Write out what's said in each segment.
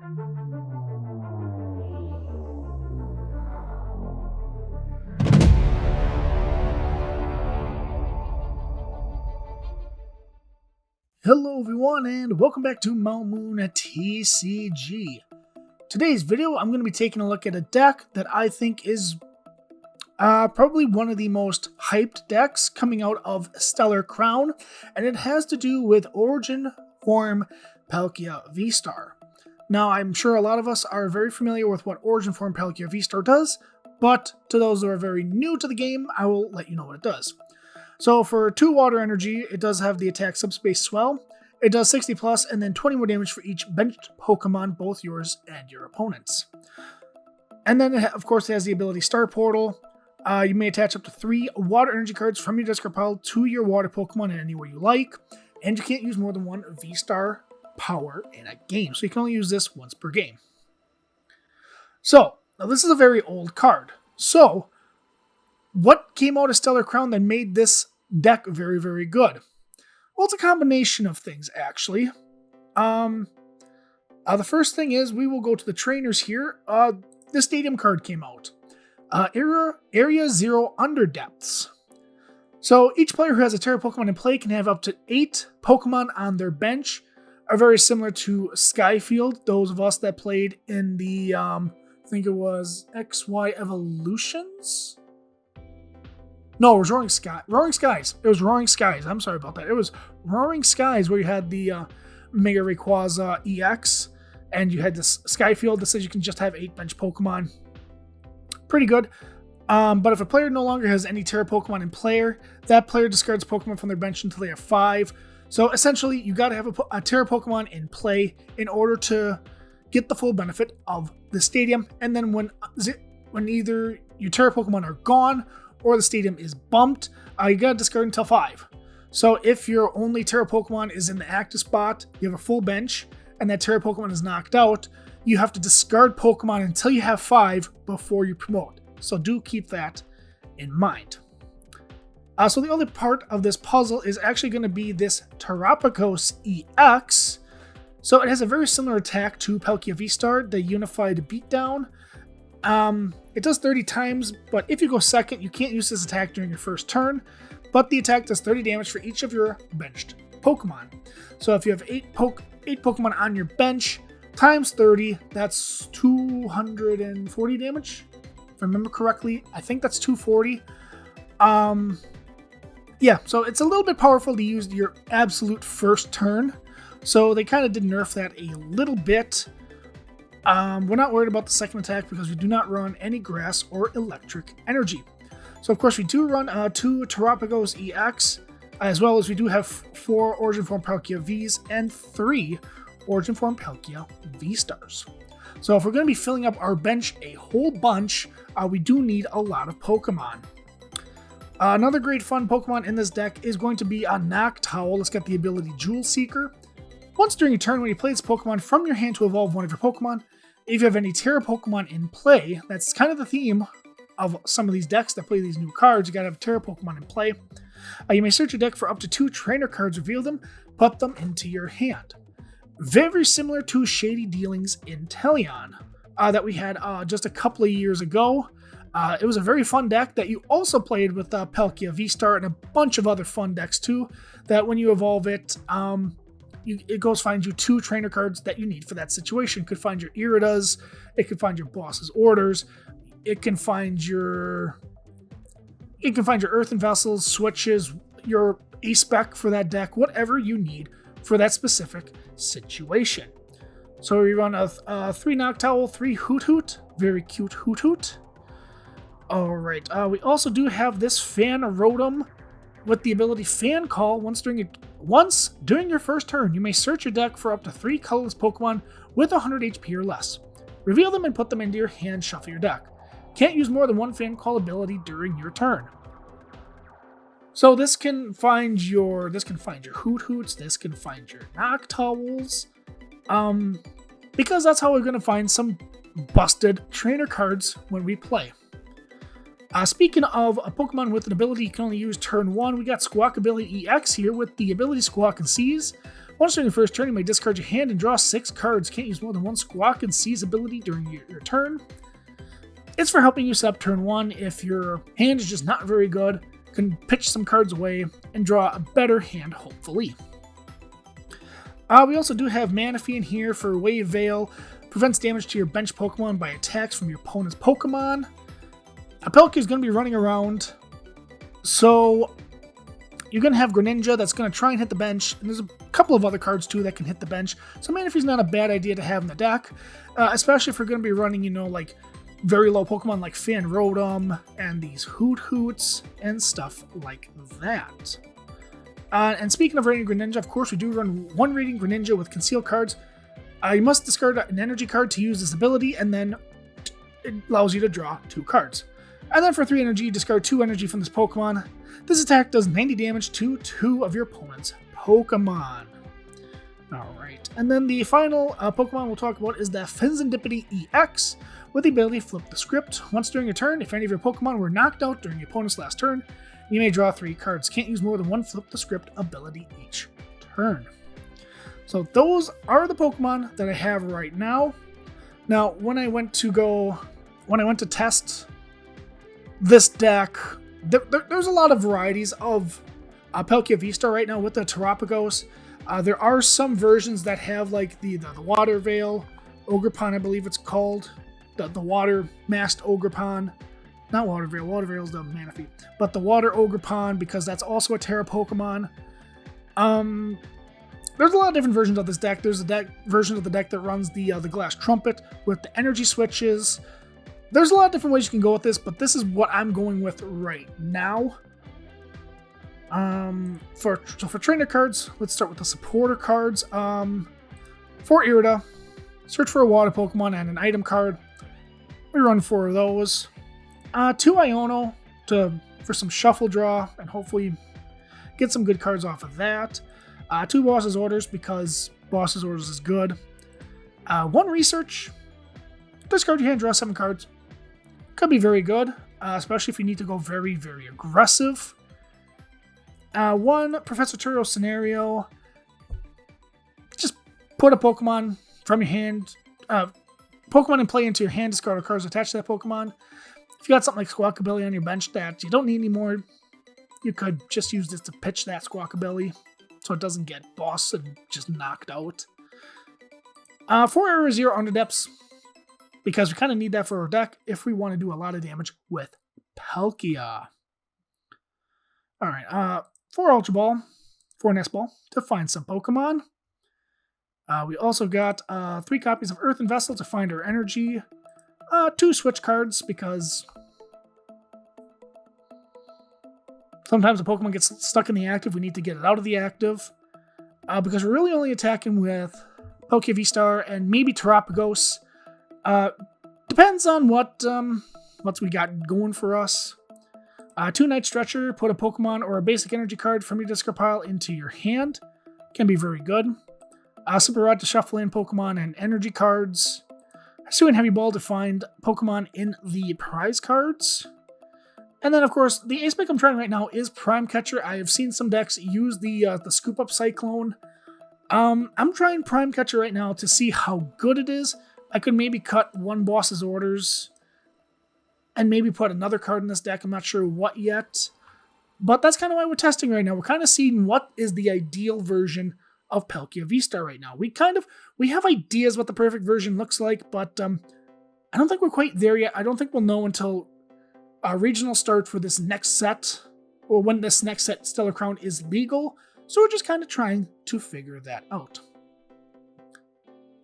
Hello everyone and welcome back to Mount Moon TCG. Today's video I'm going to be taking a look at a deck that I think is probably one of the most hyped decks coming out of Stellar Crown, and it has to do with Origin Form Palkia VSTAR. Now I'm sure a lot of us are very familiar with what Origin Form Palkia VSTAR does, but to those who are very new to the game, I will let you know what it does. So for 2 water energy, it does have the attack Subspace Swell. It does 60 plus and then 20 more damage for each benched Pokemon, both yours and your opponent's. And then, of course, it has the ability Star Portal. You may attach up to 3 water energy cards from your discard pile to your water Pokemon in anywhere you like. And you can't use more than 1 V-Star power in a game. So you can only use this once per game. So, now this is a very old card. So, what came out of Stellar Crown that made this deck very, very good? Well, it's a combination of things, actually. The first thing is, we will go to the trainers here. The Stadium card came out. Area 0 Underdepths. So, each player who has a Terra Pokemon in play can have up to 8 Pokemon on their bench. Are very similar to Skyfield, those of us that played in the, I think it was XY Evolutions? No, it was Roaring Skies. It was Roaring Skies. I'm sorry about that. It was Roaring Skies where you had the Mega Rayquaza EX, and you had this Skyfield that says you can just have 8 bench Pokemon. Pretty good. But if a player no longer has any Terra Pokemon in play, that player discards Pokemon from their bench until they have 5. So essentially, you got to have a Terra Pokemon in play in order to get the full benefit of the Stadium. And then when either your Terra Pokemon are gone or the Stadium is bumped, you gotta discard until 5. So if your only Terra Pokemon is in the active spot, you have a full bench, and that Terra Pokemon is knocked out, you have to discard Pokemon until you have 5 before you promote. So do keep that in mind. So the other part of this puzzle is actually going to be this Terrapagos EX. So it has a very similar attack to Palkia VSTAR, the Unified Beatdown. It does 30 times, but if you go second, you can't use this attack during your first turn, but the attack does 30 damage for each of your benched Pokemon. So if you have 8 Pokemon on your bench, times 30, that's 240 damage. If I remember correctly, I think that's 240. Yeah, so it's a little bit powerful to use your absolute first turn. So they kind of did nerf that a little bit. We're not worried about the second attack because we do not run any grass or electric energy. So of course we do run 2 Terrapagos EX, as well as we do have 4 Origin Form Palkia Vs and 3 Origin Form Palkia V-Stars. So if we're going to be filling up our bench a whole bunch, we do need a lot of Pokemon. Another great fun Pokemon in this deck is going to be a Noctowl. It's got the ability Jewel Seeker. Once during your turn, when you play this Pokemon from your hand to evolve one of your Pokemon, if you have any Terra Pokemon in play, that's kind of the theme of some of these decks that play these new cards. You gotta have Terra Pokemon in play. You may search your deck for up to 2 trainer cards, reveal them, put them into your hand. Very similar to Shady Dealings in Teleon that we had just a couple of years ago. It was a very fun deck that you also played with Palkia VSTAR and a bunch of other fun decks too, that when you evolve it, it goes find you 2 trainer cards that you need for that situation. It could find your Iridas, it could find your Boss's Orders, it can find your Earthen Vessels, Switches, your A-Spec for that deck, whatever you need for that specific situation. So we run a 3 Noctowl, 3 Hoot Hoot, very cute Hoot Hoot. Alright, we also do have this Fan Rotom with the ability Fan Call. Once during your first turn, you may search your deck for up to 3 colorless Pokemon with 100 HP or less. Reveal them and put them into your hand, shuffle your deck. Can't use more than 1 Fan Call ability during your turn. So this can find your Hoot Hoots, this can find your Noctowls, because that's how we're going to find some busted trainer cards when we play. Speaking of a Pokemon with an ability you can only use turn 1, we got Squawk Ability EX here with the ability Squawk and Seize. Once during your first turn, you may discard your hand and draw 6 cards. Can't use more than one Squawk and Seize ability during your turn. It's for helping you set up turn 1 if your hand is just not very good. Can pitch some cards away and draw a better hand, hopefully. We also do have Manaphy in here for Wave Veil. Prevents damage to your bench Pokemon by attacks from your opponent's Pokemon. Palkia is going to be running around, so you're going to have Greninja that's going to try and hit the bench, and there's a couple of other cards too that can hit the bench, so Manaphy's not a bad idea to have in the deck, especially if you're going to be running, you know, like very low Pokemon like Rotom and these Hoots and stuff like that. And speaking of rating Greninja, of course we do run 1 rating Greninja with concealed cards. You must discard an energy card to use this ability, and then it allows you to draw 2 cards. And then for 3 energy, discard 2 energy from this Pokemon. This attack does 90 damage to 2 of your opponent's Pokemon. Alright, and then the final Pokemon we'll talk about is the Fenzendipity EX, with the ability to flip the script. Once during your turn, if any of your Pokemon were knocked out during your opponent's last turn, you may draw 3 cards. Can't use more than 1 flip the script ability each turn. So those are the Pokemon that I have right now. Now, when I went to test this deck, there's a lot of varieties of Palkia VSTAR right now with the Terapagos. There are some versions that have like the Water Veil Ogerpon, I believe it's called. The Water Masked Ogerpon. Not Water Veil. Water Veil is the Manaphy. But the Water Ogerpon, because that's also a Terra Pokemon. There's a lot of different versions of this deck. There's a version of the deck that runs the Glass Trumpet with the energy switches. There's a lot of different ways you can go with this, but this is what I'm going with right now. For trainer cards, let's start with the supporter cards. For Irida, search for a water Pokemon and an item card. We run 4 of those. 2 Iono for some shuffle draw and hopefully get some good cards off of that. 2 Boss's Orders because Boss's Orders is good. 1 Research. Discard your hand, draw 7 cards. Could be very good, especially if you need to go very, very aggressive. 1 Professor Turo Scenario. Just put a Pokemon from your hand, Pokemon in play into your hand, discard cards attached to that Pokemon. If you got something like Squawkabilly on your bench that you don't need anymore, you could just use this to pitch that Squawkabilly so it doesn't get bossed and just knocked out. 4 Error 0 Underdepths, because we kind of need that for our deck if we want to do a lot of damage with Palkia. Alright, 4 Ultra Ball, 4 Nest Ball to find some Pokemon. We also got 3 copies of Earthen Vessel to find our energy. 2 Switch cards, because sometimes a Pokemon gets stuck in the active. We need to get it out of the active. Because we're really only attacking with Palkia VSTAR and maybe Terapagos. Depends on what we got going for us. 2 Night Stretcher, put a Pokemon or a basic energy card from your discard pile into your hand. Can be very good. Super Rod to shuffle in Pokemon and energy cards. Hisuian Heavy Ball to find Pokemon in the prize cards. And then, of course, the ace pick I'm trying right now is Prime Catcher. I have seen some decks use the Scoop Up Cyclone. I'm trying Prime Catcher right now to see how good it is. I could maybe cut 1 Boss's Orders and maybe put another card in this deck. I'm not sure what yet. But that's kind of why we're testing right now. We're kind of seeing what is the ideal version of Palkia VSTAR right now. We have ideas what the perfect version looks like, but I don't think we're quite there yet. I don't think we'll know until regional start for this next set, or when this next set, Stellar Crown, is legal. So we're just kind of trying to figure that out.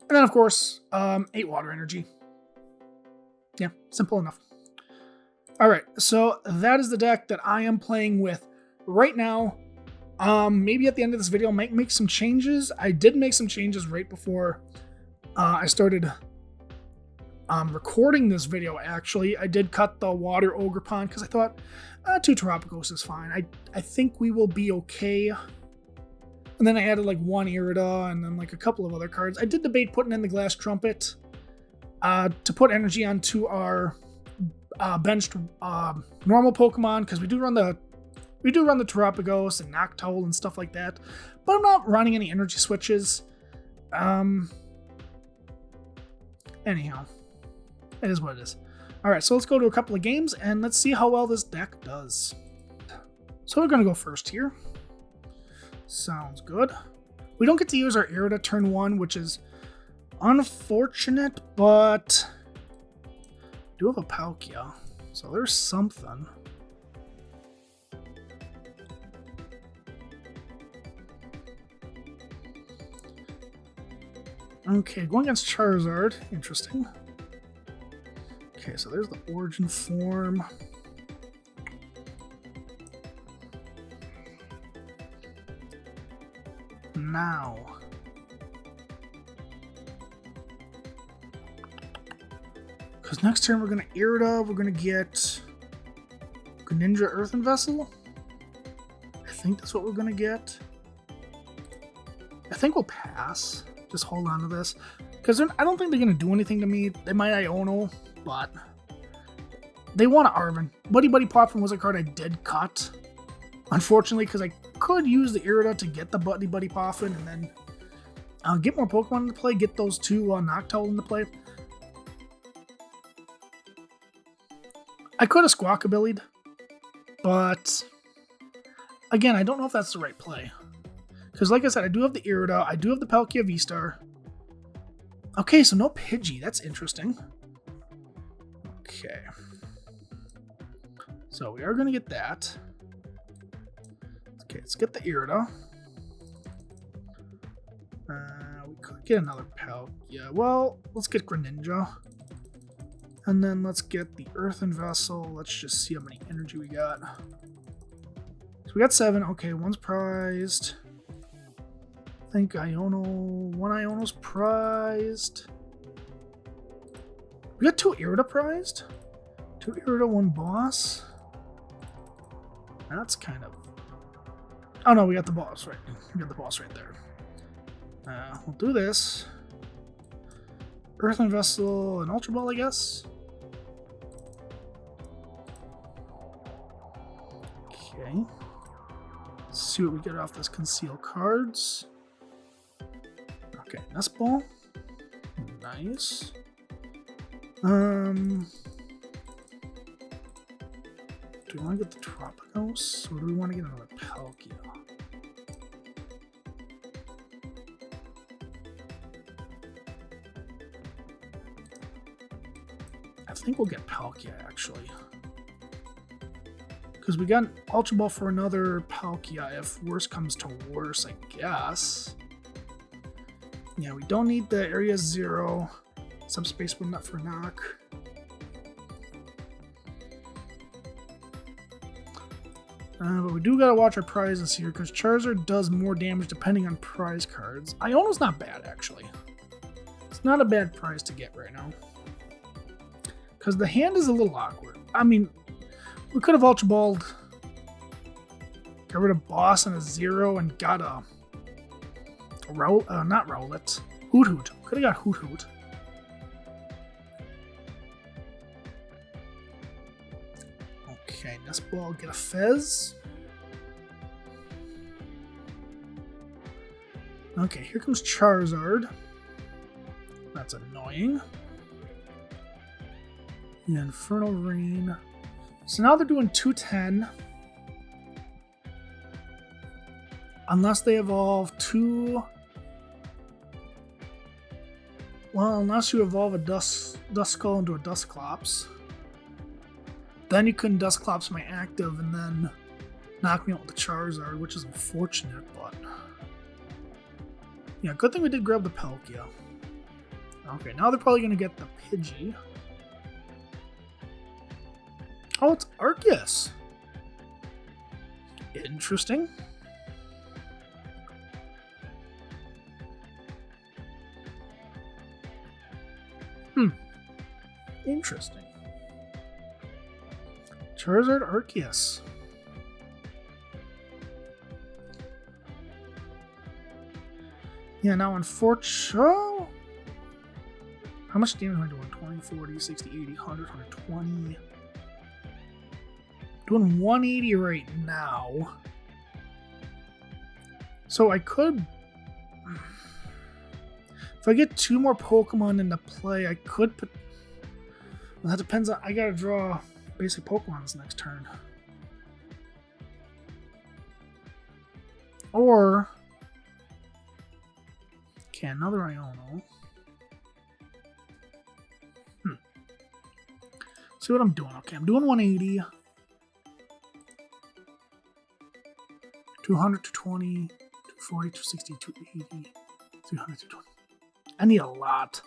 And then, of course, 8 Water Energy. Yeah, simple enough. Alright, so that is the deck that I am playing with right now. Maybe at the end of this video I might make some changes. I did make some changes right before I started recording this video, actually. I did cut the Water Ogerpon because I thought 2 Terapagos is fine. I think we will be okay. And then I added like 1 Irida and then like a couple of other cards. I did debate putting in the Glass Trumpet to put energy onto our benched normal Pokemon, because we do run We do run the Terapagos and Noctowl and stuff like that, but I'm not running any energy switches. Anyhow, it is what it is. Alright, so let's go to a couple of games and let's see how well this deck does. So we're going to go first here. Sounds good. We don't get to use our Irida turn 1, which is unfortunate, but I do have a Palkia, so there's something. Okay, going against Charizard. Interesting. Okay, so there's the origin form. Now. Because next turn we're going to Irida, we're going to get Greninja Earthen Vessel. I think that's what we're going to get. I think we'll pass. Just hold on to this. Because I don't think they're going to do anything to me. They might Iono, but they want to Arven. Buddy Buddy Poffin was a card I did cut. Unfortunately, because I could use the Irida to get the Buddy Buddy Poffin and then get more Pokemon into play, get those two Noctowl into play. I could have Squawkabilly'd, but again, I don't know if that's the right play. Because like I said, I do have the Irida, I do have the Palkia VSTAR. Okay, so no Pidgey, that's interesting. Okay. So we are going to get that. Okay, let's get the Irida. We could get another Palkia. Well, let's get Greninja. And then let's get the Earthen Vessel. Let's just see how many energy we got. So we got 7. Okay, one's prized. I think one Iono's prized. We got 2 Irida prized. 2 Irida, 1 boss. That's kind of... Oh no, we got the boss right. We got the boss right there. We'll do this. Earthen Vessel and Ultra Ball, I guess. Okay. Let's see what we get off this conceal cards. Okay, Nest Ball. Nice. Do we want to get the Tropicos, or do we want to get another Palkia? I think we'll get Palkia, actually. Because we got an Ultra Ball for another Palkia if worse comes to worse, I guess. Yeah, we don't need the Area 0. Subspace Wind Nut for knock. But we do gotta watch our prizes here, because Charizard does more damage depending on prize cards. Iono's not bad, actually. It's not a bad prize to get right now. Because the hand is a little awkward. I mean, we could have Ultra Balled, got rid of Boss and a 0, and got a not Rowlet, Hoot Hoot. Could have got Hoot Hoot. Okay, Nest Ball, get a Fez. Okay, here comes Charizard. That's annoying. Yeah, Infernal Rain. So now they're doing 210. Unless they evolve 2... Well, unless you evolve a Duskull into a Dusclops. Then you couldn't Dusclops my active and then knock me out with the Charizard, which is unfortunate, but... Yeah, good thing we did grab the Palkia. Okay, now they're probably going to get the Pidgey. Oh, it's Arceus. Interesting. Interesting. Charizard Arceus. Yeah, now unfortunately... How much damage am I doing? 20, 40, 60, 80, 100, 120... Doing 180 right now. So I could... If I get 2 more Pokemon into play, I could put... Well, that depends on... I gotta draw basic Pokemon this next turn. Or... Okay, another Iono. See what I'm doing. Okay, I'm doing 180. 200, 220, 240, 260, 280, 300, 220. I need a lot.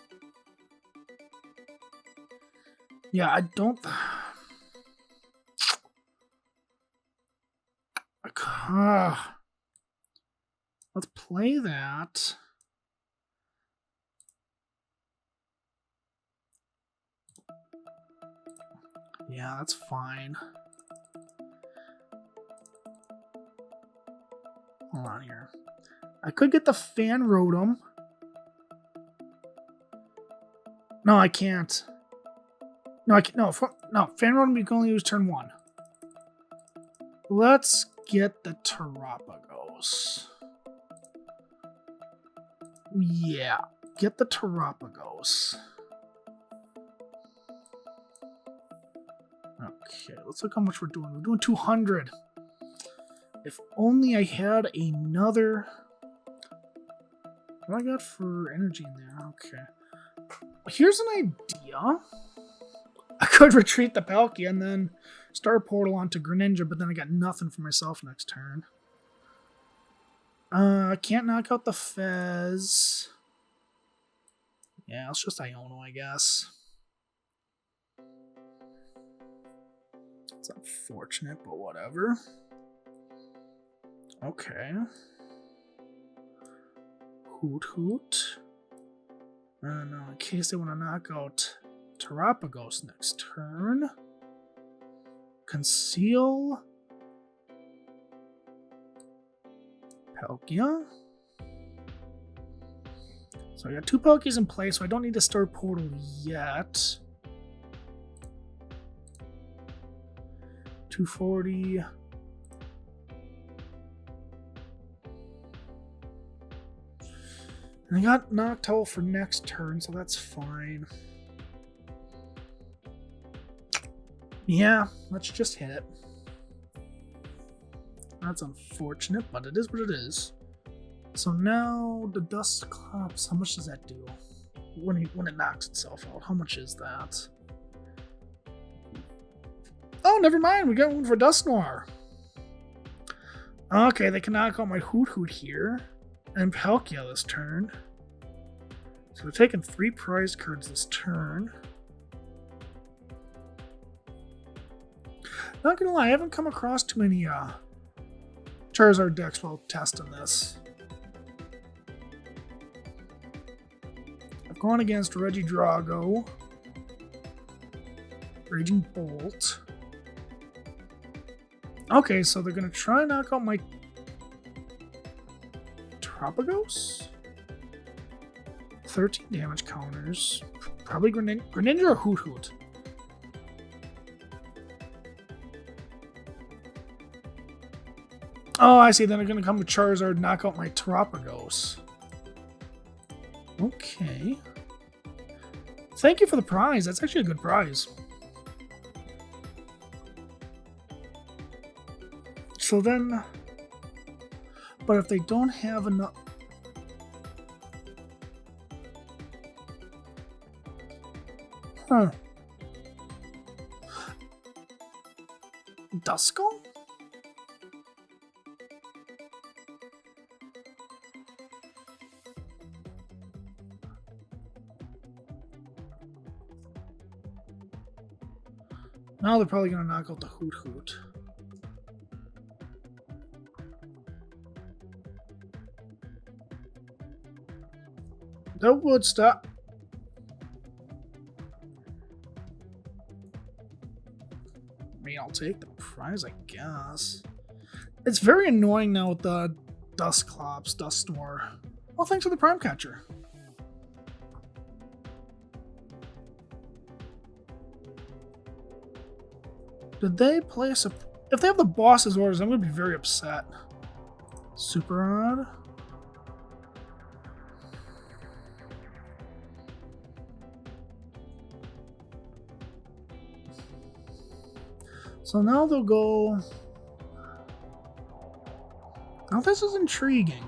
Yeah, I don't... Let's play that. Yeah, that's fine. Hold on here. I could get the Fan Rotom. No, I can't. No, I can't. No, Fan Rotom you can only use turn 1. Let's get the Terapagos. Yeah, get the Terapagos. Okay, let's look how much we're doing. We're doing 200. If only I had another... What do I got for energy in there? Okay. Here's an idea. I could retreat the Palkia and then start a portal onto Greninja, but then I got nothing for myself next turn. I can't knock out the Fez. Yeah, it's just Iono, I guess. It's unfortunate, but whatever. Okay. Hoot Hoot. No, in case they want to knock out Terapagos next turn. Conceal. Palkia. So I got 2 Palkies in play, so I don't need to start Portal yet. 240. And I got Noctowl for next turn, so that's fine. Yeah, let's just hit it. That's unfortunate, but it is what it is. So now the Dust Clops, how much does that do? When it knocks itself out, how much is that? Oh, never mind, we got one for Dust Noir. Okay, they can knock out my Hoot Hoot here. And Palkia this turn. So we're taking 3 prize cards this turn. Not gonna lie, I haven't come across too many Charizard decks while testing this. I've gone against Regidrago, Raging Bolt. Okay, so they're gonna try and knock out my Terapagos? 13 damage counters. Probably Greninja or Hoot Hoot. Oh, I see. Then they're going to come with Charizard and knock out my Terapagos. Okay. Thank you for the prize. That's actually a good prize. So then... But if they don't have enough... Huh. Duskull? Now they're probably going to knock out the Hoot Hoot. That would stop. I mean, I'll take the prize, I guess. It's very annoying now with the Dusclops, Dustnoir. Well, thanks for the Prime Catcher. Did they play a If they have the boss's orders, I'm going to be very upset. Super odd. So now they'll go... Now this is intriguing.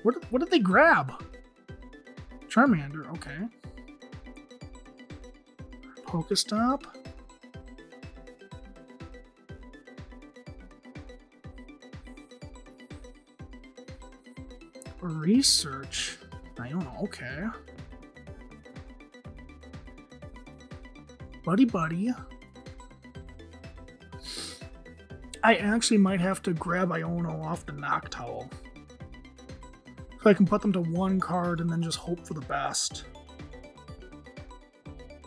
What did they grab? Charmander, okay. Pokestop. Research. I don't know, okay. Buddy. I actually might have to grab Iono off the Noctowl. So I can put them to one card and then just hope for the best.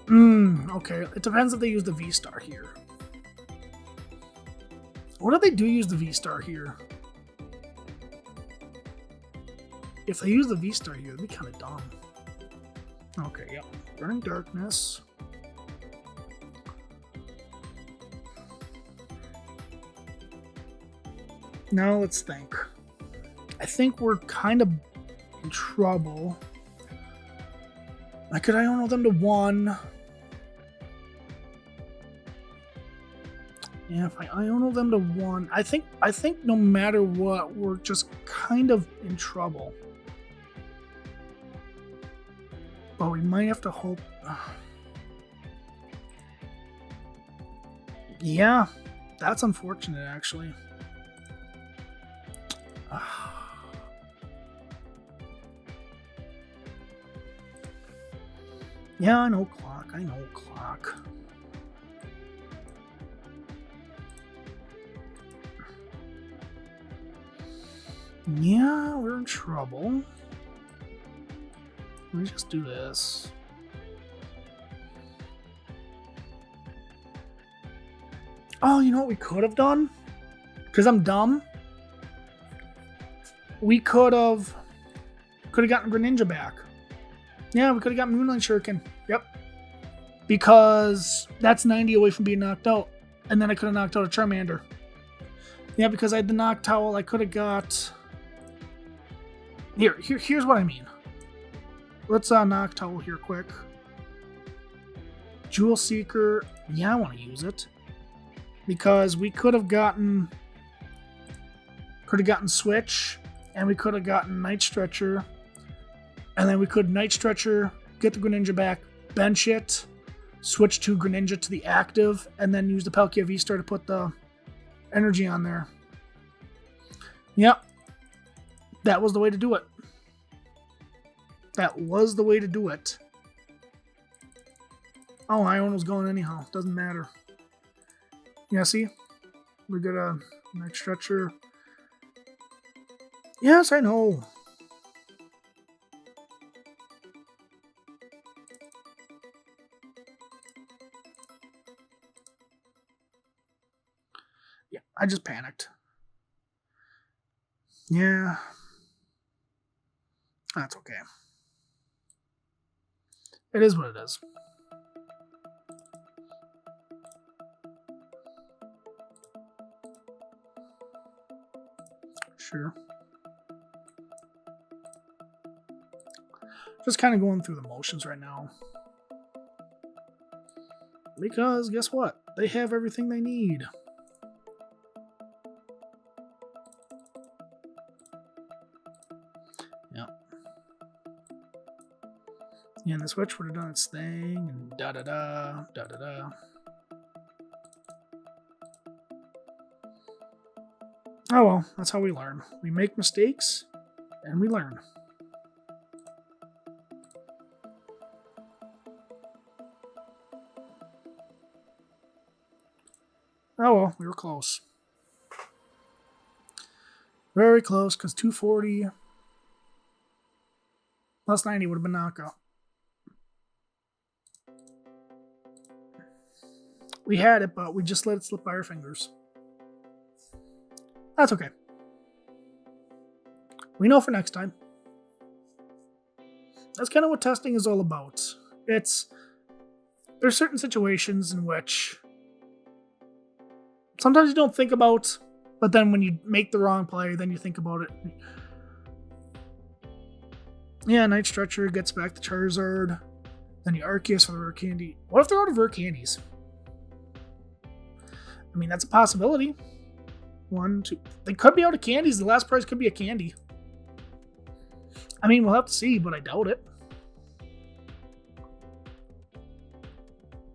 Okay. It depends if they use the VSTAR here. What if they do use the VSTAR here? If they use the VSTAR here, it'd be kind of dumb. Okay, yeah. Burning Darkness. Now let's think. I think we're kind of in trouble. Could I Iono them to one? Yeah, if I Iono them to one, I think no matter what, we're just kind of in trouble. But we might have to hope. Yeah, that's unfortunate, actually. Yeah, I know clock. Yeah, we're in trouble. Let me just do this. Oh, you know what we could have done? Because I'm dumb. We could have gotten Greninja back. Yeah, we could have got Moonlight Shuriken. Yep. Because that's 90 away from being knocked out. And then I could have knocked out a Charmander. Yeah, because I had the Noctowl, I could have got... Here's what I mean. Let's Noctowl here quick. Jewel Seeker. Yeah, I want to use it. Because we could have gotten... Switch. And we could have gotten Night Stretcher. And then we could Night Stretcher, get the Greninja back, bench it, switch to Greninja to the active, and then use the Palkia VSTAR to put the energy on there. Yep. That was the way to do it. That was the way to do it. Oh, Iono's going anyhow. Doesn't matter. Yeah, see? We got a Night Stretcher. Yes, I know. Yeah, I just panicked. Yeah. That's okay. It is what it is. Sure. Just kind of going through the motions right now. Because guess what? They have everything they need. Yep. Yeah, and the Switch would have done its thing, and da-da-da. Oh well, that's how we learn. We make mistakes, and we learn. Oh well, we were close. Very close, because 240 plus 90 would have been knockout. We had it, but we just let it slip by our fingers. That's okay. We know for next time. That's kind of what testing is all about. It's there's certain situations in which sometimes you don't think about, but then when you make the wrong play, then you think about it. Yeah, Night Stretcher gets back the Charizard. Then the Arceus for the Rare Candy. What if they're out of Rare Candies? I mean, that's a possibility. 1, 2. They could be out of candies. The last prize could be a candy. I mean, we'll have to see, but I doubt it.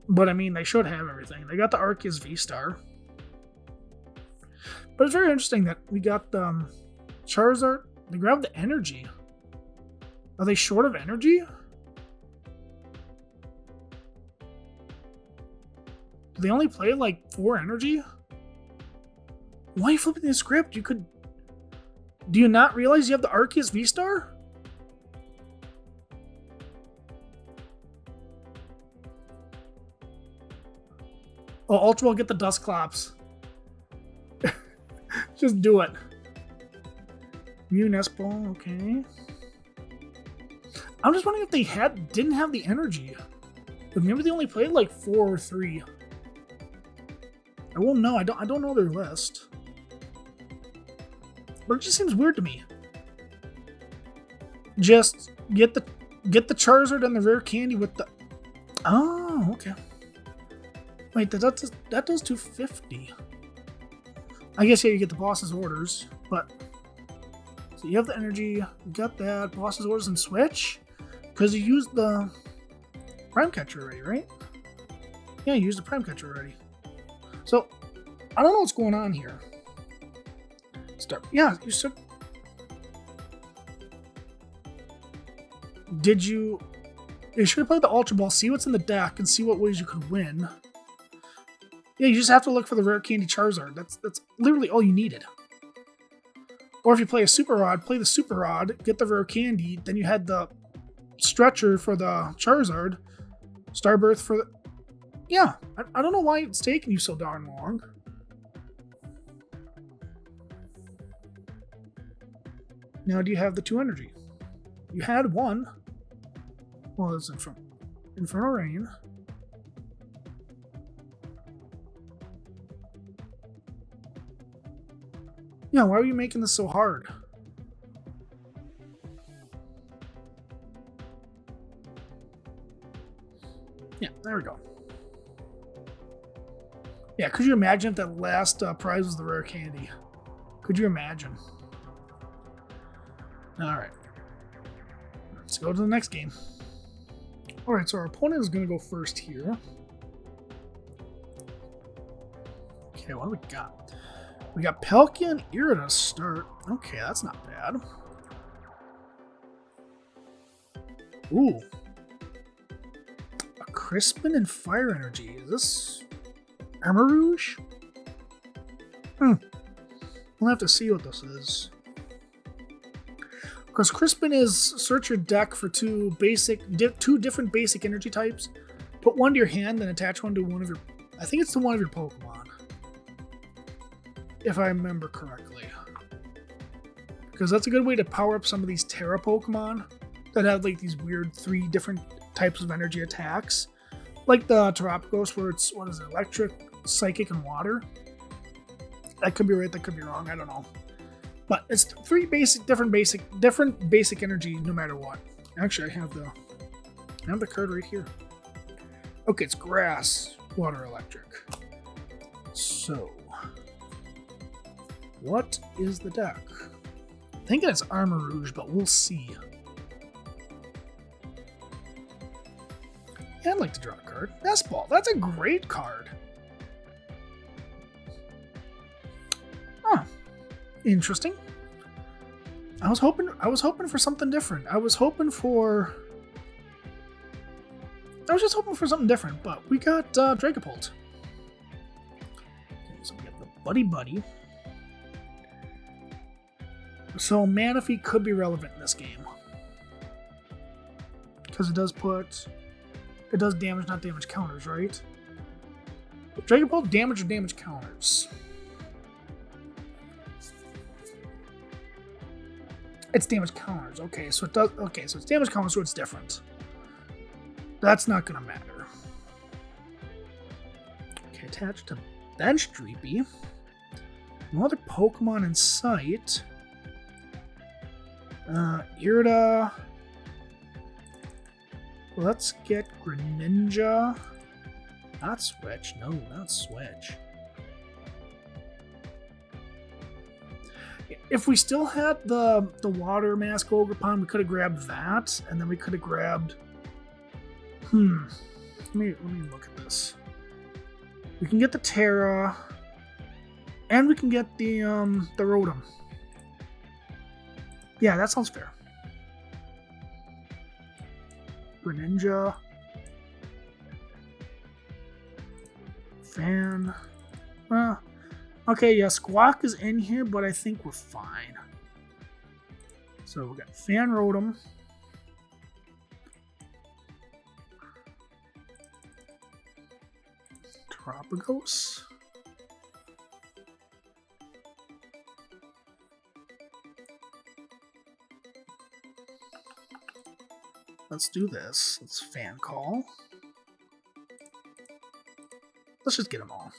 But I mean, they should have everything. They got the Palkia VSTAR. But it's very interesting that we got Charizard. They grabbed the energy. Are they short of energy? Do they only play like 4 energy? Why are you flipping the script? You could... Do you not realize you have the Palkia VSTAR? Oh, Ultra will get the Dusclops. Just do it. Munespo, okay. I'm just wondering if they didn't have the energy. But maybe they only played like 4 or 3. I won't know. I don't know their list. But it just seems weird to me. Just get the Charizard and the Rare Candy with the... Oh, okay. Wait, that does 250. I guess, yeah, you get the boss's orders, but... So you have the energy, you got that, boss's orders, and switch? Because you used the Prime Catcher already, right? Yeah, you used the Prime Catcher already. So, I don't know what's going on here. Start. Yeah, you should... Did you... You should have played the Ultra Ball, see what's in the deck, and see what ways you could win. Yeah, you just have to look for the Rare Candy Charizard. That's literally all you needed. Or if you play a Super Rod, play the Super Rod, get the Rare Candy, then you had the Stretcher for the Charizard, Starbirth for the... Yeah, I don't know why it's taking you so darn long. Now, do you have the 2 energy? You had 1. Well, it's Infernal Rain. Yeah, why are you making this so hard? Yeah, there we go. Yeah, could you imagine if that last prize was the Rare Candy? Could you imagine? Alright. Let's go to the next game. Alright, so our opponent is going to go first here. Okay, what do we got? We got Palkia and Irida to start. Okay, that's not bad. Ooh. A Crispin and Fire Energy. Is this Armor Rouge? We'll have to see what this is. Because Crispin is search your deck for 2 different basic energy types. Put 1 to your hand, then attach 1 to one of your... I think it's to one of your Pokemon. If I remember correctly. Because that's a good way to power up some of these Terra Pokemon that have like these weird 3 different types of energy attacks. Like the Terapagos where it's, what is it, electric, psychic, and water. That could be right, that could be wrong, I don't know. But it's 3 different basic energy no matter what. Actually, I have the card right here. Okay, it's grass, water, electric. So... what is the deck? I'm thinking it's Armor Rouge, but we'll see. Yeah, I'd like to draw a card. Nest Ball. That's a great card. Huh. Interesting. I was hoping for something different. I was just hoping for something different, but we got Dragapult. Okay, so we got the Buddy. So Manaphy could be relevant in this game. Because it does damage, not damage counters, right? Dragapult damage or damage counters. It's damage counters. Okay, so it does. Okay, so it's damage counters, so it's different. That's not gonna matter. Okay, attached to bench Dreepy. No other Pokemon in sight. Irida. Let's get Greninja. Not switch. No, not switch. If we still had the water mask Ogerpon, we could have grabbed that, and then we could have grabbed. Let me look at this. We can get the Terra, and we can get the Rotom. Yeah, that sounds fair. Greninja. Fan. Okay, yeah, Squawk is in here, but I think we're fine. So we got Fan Rotom. Tropicos. Let's do this. Let's Fan Call. Let's just get them all.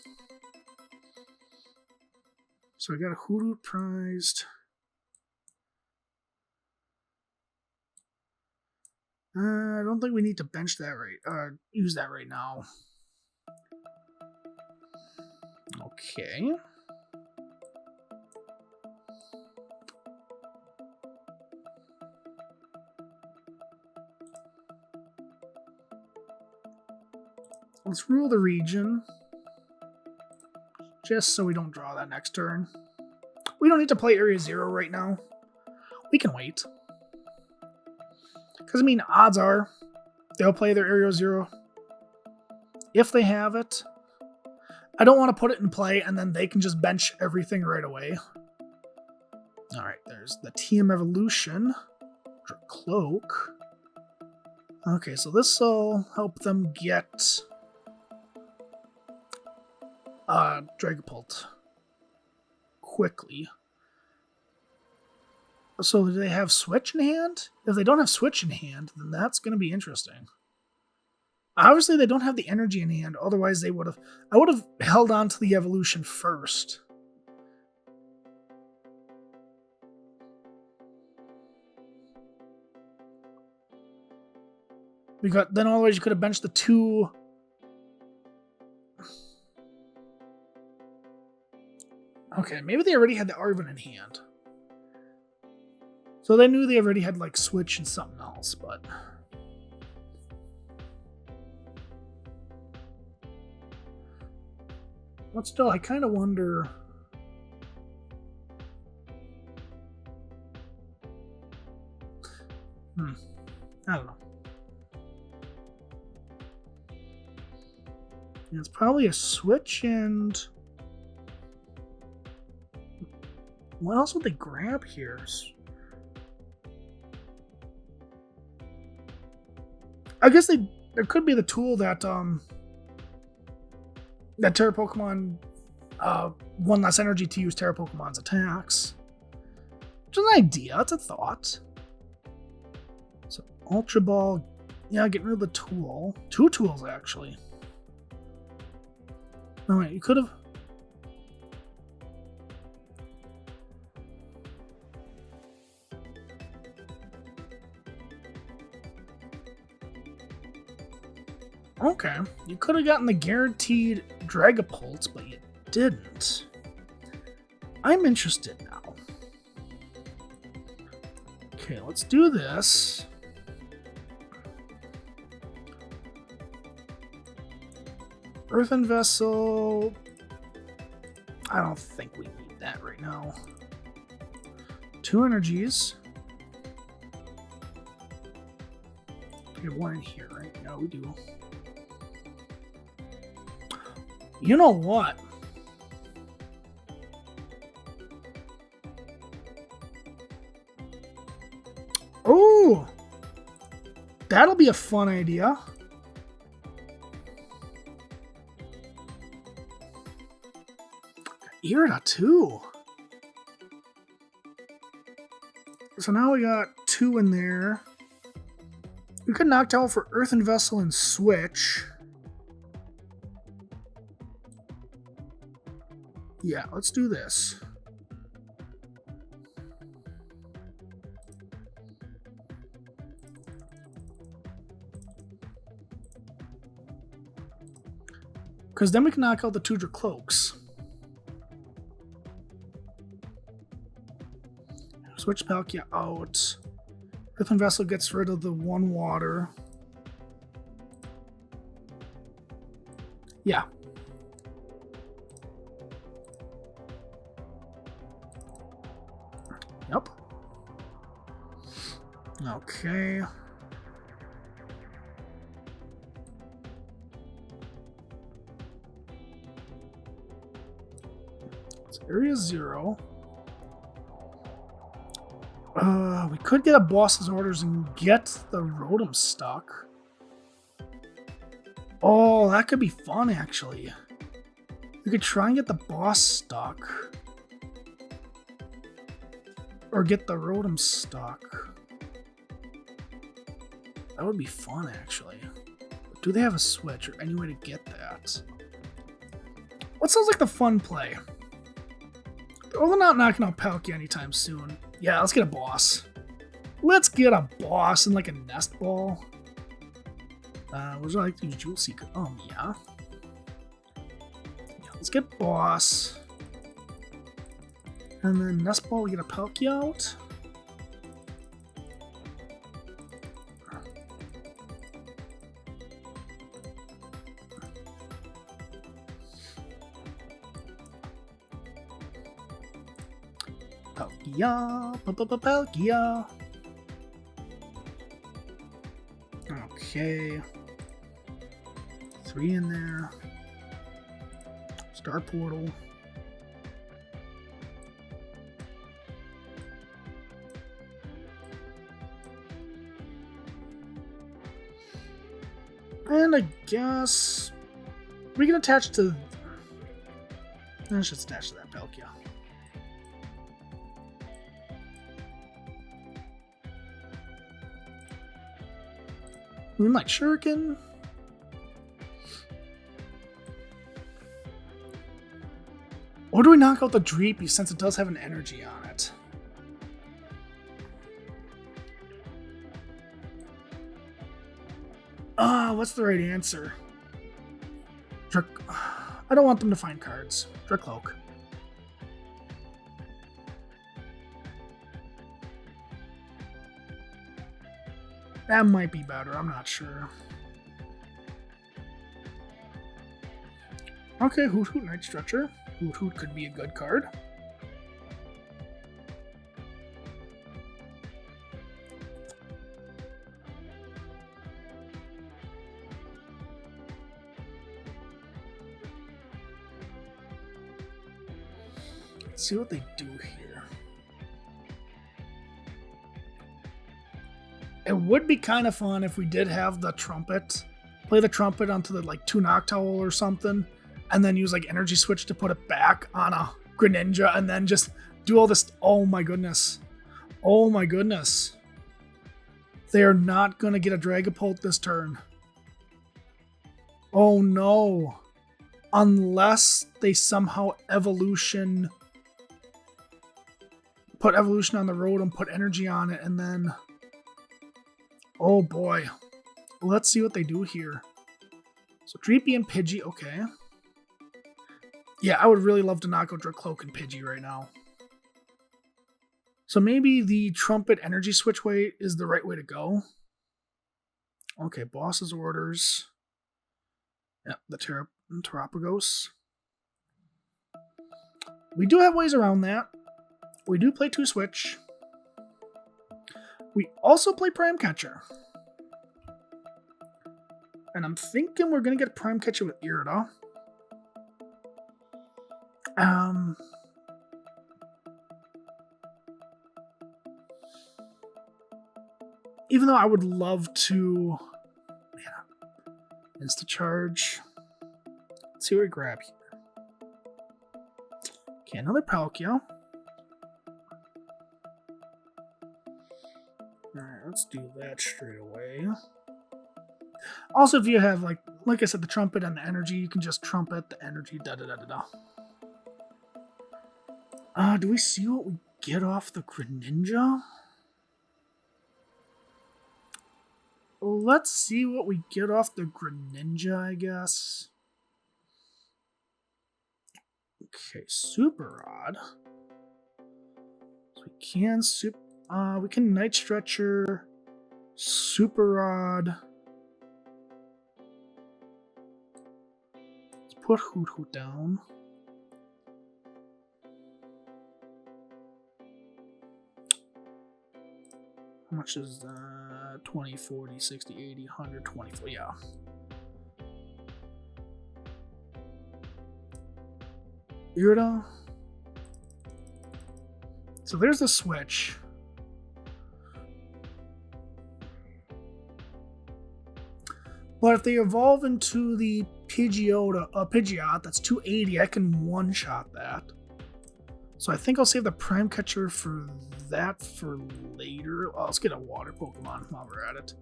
So we got a Hoodoo prized. I don't think we need to bench that use that right now. Okay. Let's rule the region. Just so we don't draw that next turn. We don't need to play Area 0 right now. We can wait. Because, I mean, odds are they'll play their Area 0 if they have it. I don't want to put it in play and then they can just bench everything right away. Alright, there's the TM Evolution. Cloak. Okay, so this will help them get Dragapult quickly. So do they have Switch in hand? If they don't have Switch in hand, then that's going to be interesting. Obviously, they don't have the energy in hand. Otherwise, they would have. I would have held on to the evolution first. Because then, otherwise, you could have benched the two. Okay, maybe they already had the Arven in hand. So they knew they already had, like, Switch and something else, but... But still, I kind of wonder... I don't know. It's probably a Switch and... What else would they grab here? I guess there could be the tool that that Terra Pokemon one less energy to use Terra Pokemon's attacks. Which is an idea, it's a thought. So Ultra Ball, yeah, getting rid of the tool. Two tools actually. No wait, you could have. Okay, you could have gotten the guaranteed Dragapult, but you didn't. I'm interested now. Okay, let's do this. Earthen Vessel. I don't think we need that right now. 2 energies. We have 1 in here, right? Yeah, we do. You know what? Oh! That'll be a fun idea. Irida too. So now we got 2 in there. We could knock out for Earthen Vessel and Switch. Yeah, let's do this. Because then we can knock out the two Cloaks. Switch Palkia out. Earthen Vessel gets rid of the one water. Yeah. Yep. Okay. It's Area 0. We could get a boss's orders and get the Rotom stuck. Oh, that could be fun, actually. We could try and get the boss stuck. Or get the Rotom stuck. That would be fun, actually. Do they have a switch or any way to get that? What sounds like the fun play? Oh, they're not knocking out Palkia anytime soon. Yeah, let's get a boss. Let's get a boss and like a nest ball. Would you like to use Jewel Seeker? Yeah. Let's get boss. And then nest ball, we get a Palkia out. Palkia. Okay. 3 in there. Star Portal. And I guess we can attach to. Let's just attach to that Palkia. Moonlight Shuriken. Or do we knock out the Dreepy since it does have an energy on it? What's the right answer? I don't want them to find cards. Dracloak. That might be better, I'm not sure. Okay, Hoot Hoot Night Stretcher. Hoot Hoot could be a good card. Let's see what they do here. It would be kind of fun if we did have the trumpet. Play the trumpet onto the like 2 Noctowl or something, and then use like Energy Switch to put it back on a Greninja, and then just do all this. Oh my goodness. Oh my goodness. They are not going to get a Dragapult this turn. Oh no. Unless they somehow evolution. Put evolution on the Rotom, put energy on it, and then. Oh boy. Let's see what they do here. So Dreepy and Pidgey, okay. Yeah, I would really love to knock out Dracloak and Pidgey right now. So maybe the Trumpet Energy Switch way is the right way to go. Okay, boss's orders. Yep, the Terapagos. We do have ways around that. We do play 2 Switch. We also play Prime Catcher. And I'm thinking we're going to get Prime Catcher with Irida. Even though I would love to... Yeah. Insta-charge. Let's see what we grab here. Okay, another Palkia. Alright, let's do that straight away. Also, if you have, like I said, the trumpet and the energy, you can just trumpet the energy, da-da-da-da-da. Do we see what we get off the Greninja? Let's see what we get off the Greninja, I guess. Okay, Super Rod. So we can Night Stretcher, Super Rod. Let's put Hoot Hoot down. How much is that? 20, 40, 60, 80, 100, 24, yeah. Irida. So there's the switch. But if they evolve into the Pidgeot, that's 280, I can one-shot that. So I think I'll save the Prime Catcher for that for later. Oh, let's get a water Pokemon while we're at it.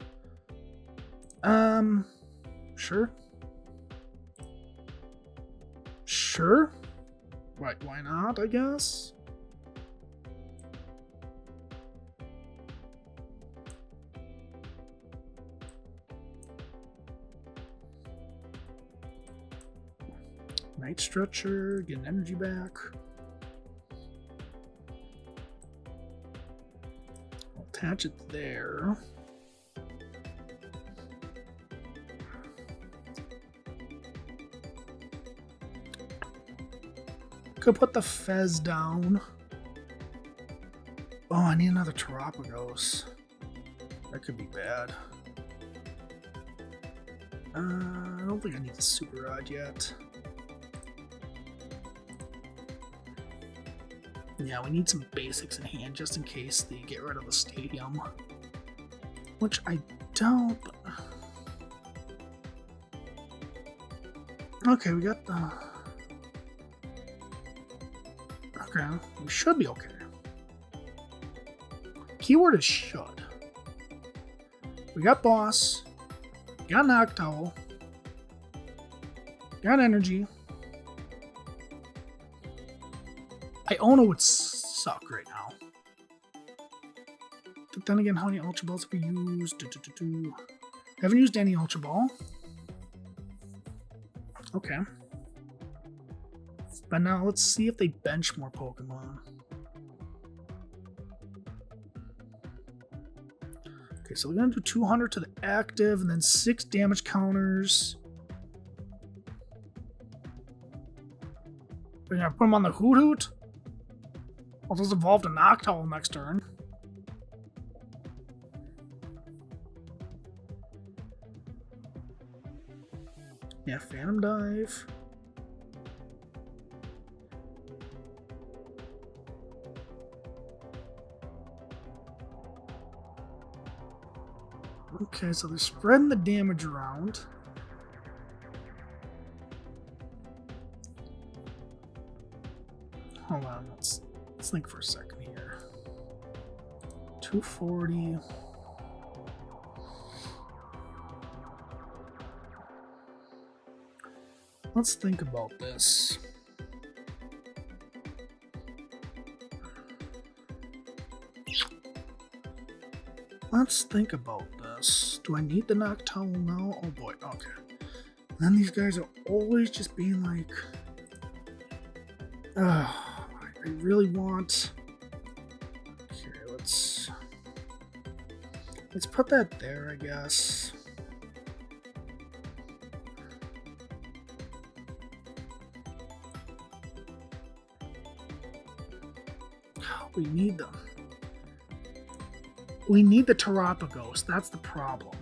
Sure. Sure. Right, why not, I guess? Night Stretcher, get an energy back. I'll attach it there. Could put the Fez down. Oh, I need another Terapagos. That could be bad. I don't think I need the Super Rod yet. Yeah, we need some basics in hand just in case they get rid of the stadium. Which I don't. Okay, we got the. Okay, we should be okay. Keyword is should. We got Boss. Got Noctowl. Got Energy. Iono would suck right now. But then again, how many Ultra Balls have we used? Haven't used any Ultra Ball. Okay. But now let's see if they bench more Pokemon. Okay, so we're going to do 200 to the active and then 6 damage counters. We're going to put them on the Hoot Hoot. I'll just evolve to Noctowl next turn. Yeah, Phantom Dive. Okay, so they're spreading the damage around. Hold on, let's think for a second here. 240. Let's think about this. Let's think about this. Do I need the Noctowl now? Oh boy, okay. And then these guys are always just being like, I really want. Okay, let's put that there, I guess. We need them. We need the Terapagos. That's the problem.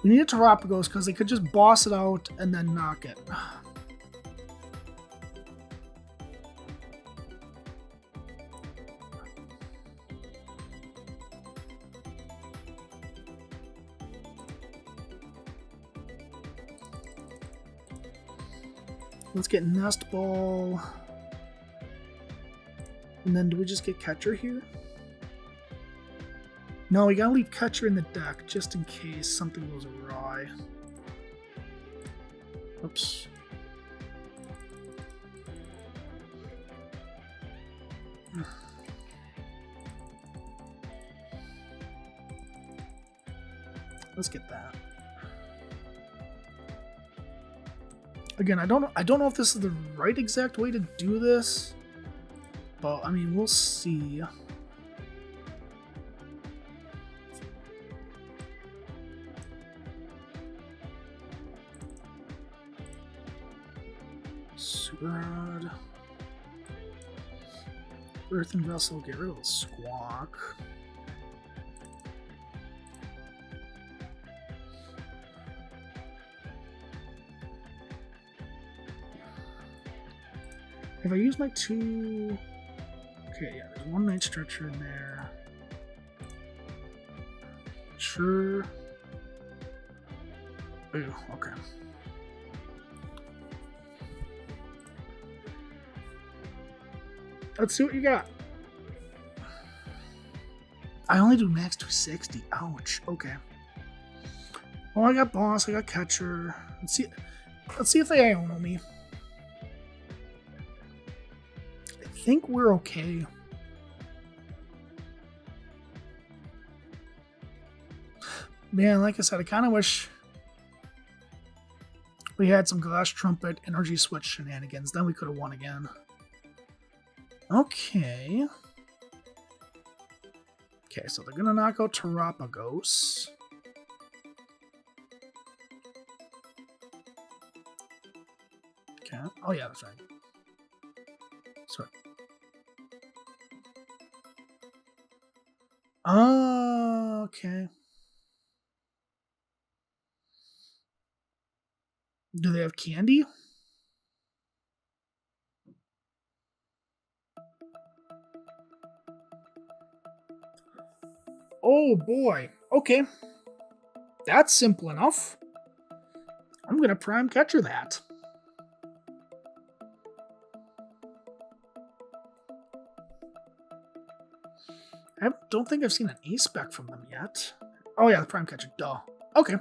We need a Terapagos because they could just boss it out and then knock it. Let's get Nest Ball. And then do we just get Catcher here? No, we gotta leave Catcher in the deck just in case something goes awry. Oops. Let's get that. Again, I don't know if this is the right exact way to do this, but I mean, we'll see. Super Rod. Earthen Vessel, get rid of the Squawk. If I use my 2... Okay, yeah, there's 1 Night Stretcher in there. Sure. Ooh, okay. Let's see what you got. I only do max 260. Ouch. Okay. Well, I got Boss. I got Catcher. Let's see if they Iono me. I think we're okay. Man, like I said, I kind of wish we had some Glass Trumpet Energy Switch shenanigans. Then we could have won again. Okay. Okay, so they're going to knock out Terapagos. Okay. Oh, yeah, that's right. Sorry. Oh, okay. Do they have candy? Oh boy. Okay. That's simple enough. I'm going to Prime Catcher that. I don't think I've seen an A-Spec from them yet. Oh yeah, the Prime Catcher. Duh. Okay.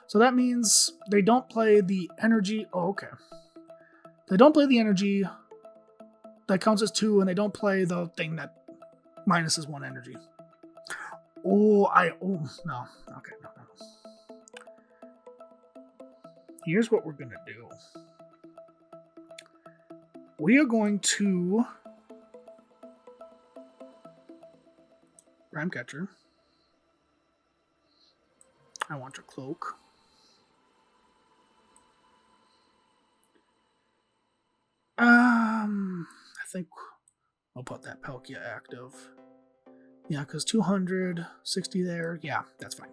So that means they don't play the energy. Oh, okay. They don't play the energy that counts as 2, and they don't play the thing that minuses 1 energy. Oh, no. Okay, no. Here's what we're going to do. We are going to Prime Catcher. I want your Cloak. I think I'll put that Palkia active. Yeah, because 260 there. Yeah, that's fine.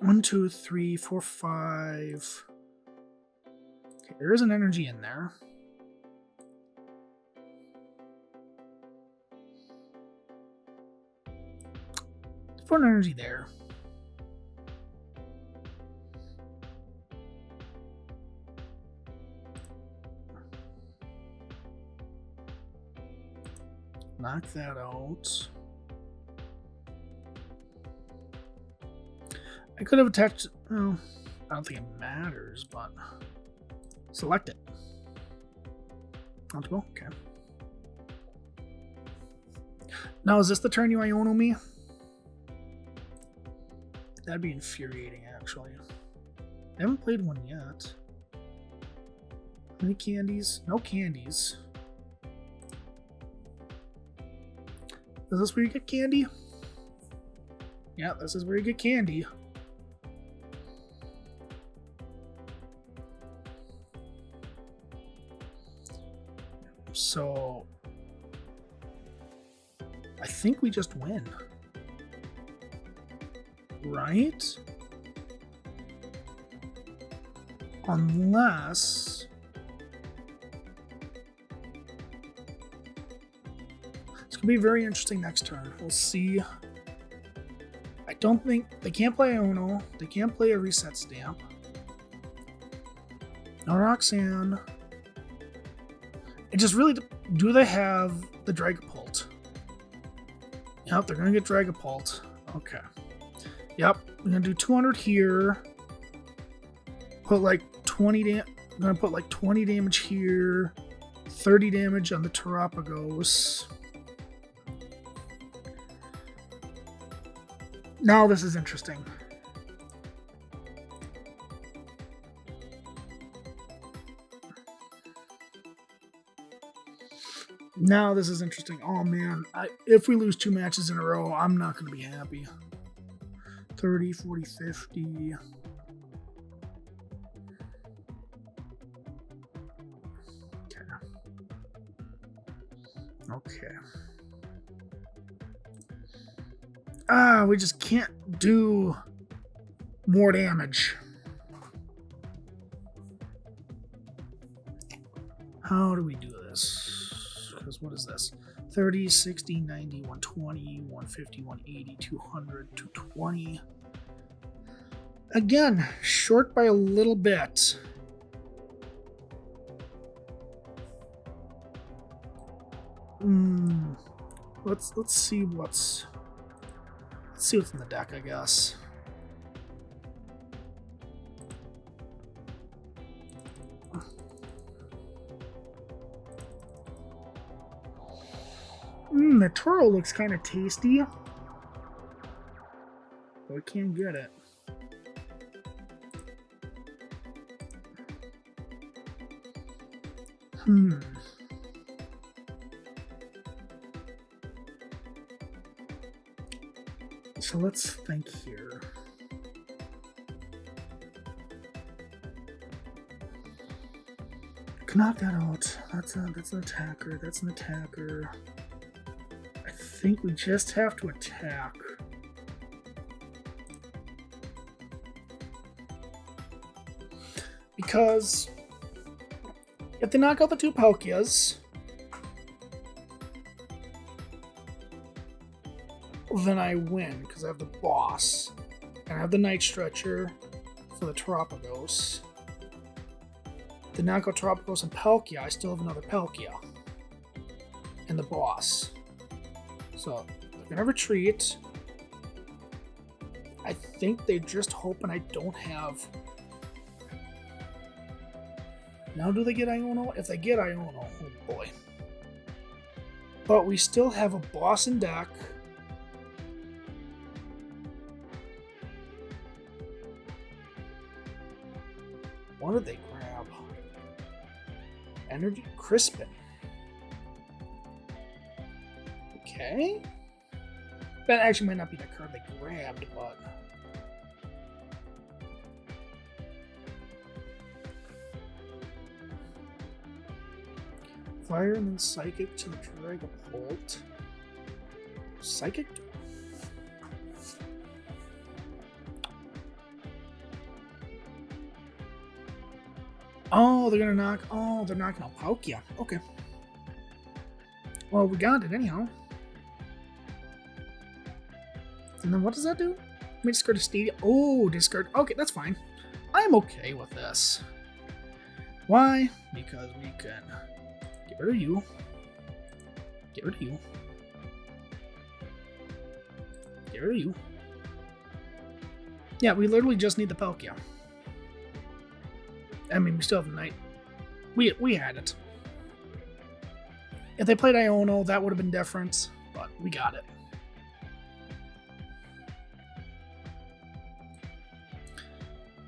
One, 2, 3, 4, 5. Okay, there is an energy in there. Let's put an energy there. Knock that out. I could have attached. Well, I don't think it matters, but select it. Comfortable? Okay. Now, is this the turn you Iono me? That'd be infuriating, actually. I haven't played one yet. Any candies? No candies. Is this where you get candy? Yeah, this is where you get candy. So I think we just win. Right? Unless it's gonna be very interesting next turn. We'll see. I don't think they can't play Iono. They can't play a reset stamp. No Roxanne. It just really, do they have the Dragapult? Yep, they're gonna get Dragapult. Okay. Yep, we're gonna do 200 here. Put like 20 damage. I'm gonna put like 20 damage here, 30 damage on the Terapagos. Now this is interesting. Now this is interesting. Oh man, if we lose 2 matches in a row, I'm not going to be happy. 30, 40, 50. Okay. We just can't do more damage. How do we do this? Because what is this? 30, 60, 90, 120, 150, 180, 200, 220. Again, short by a little bit. Let's see what's in the deck, I guess. The Toro looks kind of tasty, but I can't get it. So let's think here. Knock that out. That's an attacker. That's an attacker. I think we just have to attack. Because if they knock out the 2 Palkias, then I win because I have the boss. And I have the Night Stretcher for the Terapagos. The knock out Terapagos and Palkia, I still have another Palkia. And the boss. So they're gonna retreat. I think they're just hoping I don't have. Now do they get Iono? If they get Iono, oh boy. But we still have a boss in deck. What did they grab? Energy Crispin. Okay. That actually might not be the card they grabbed, but. Fire and then Psychic to the Dragapult. Psychic? Oh, they're gonna knock. Oh, they're knocking out Palkia. Okay. Well, we got it anyhow. And then what does that do? We discard a Stadia. Oh, discard. Okay, that's fine. I'm okay with this. Why? Because we can get rid of you. Get rid of you. Get rid of you. Yeah, we literally just need the Palkia. I mean, we still have the Night. We had it. If they played Iono, that would have been different, but we got it.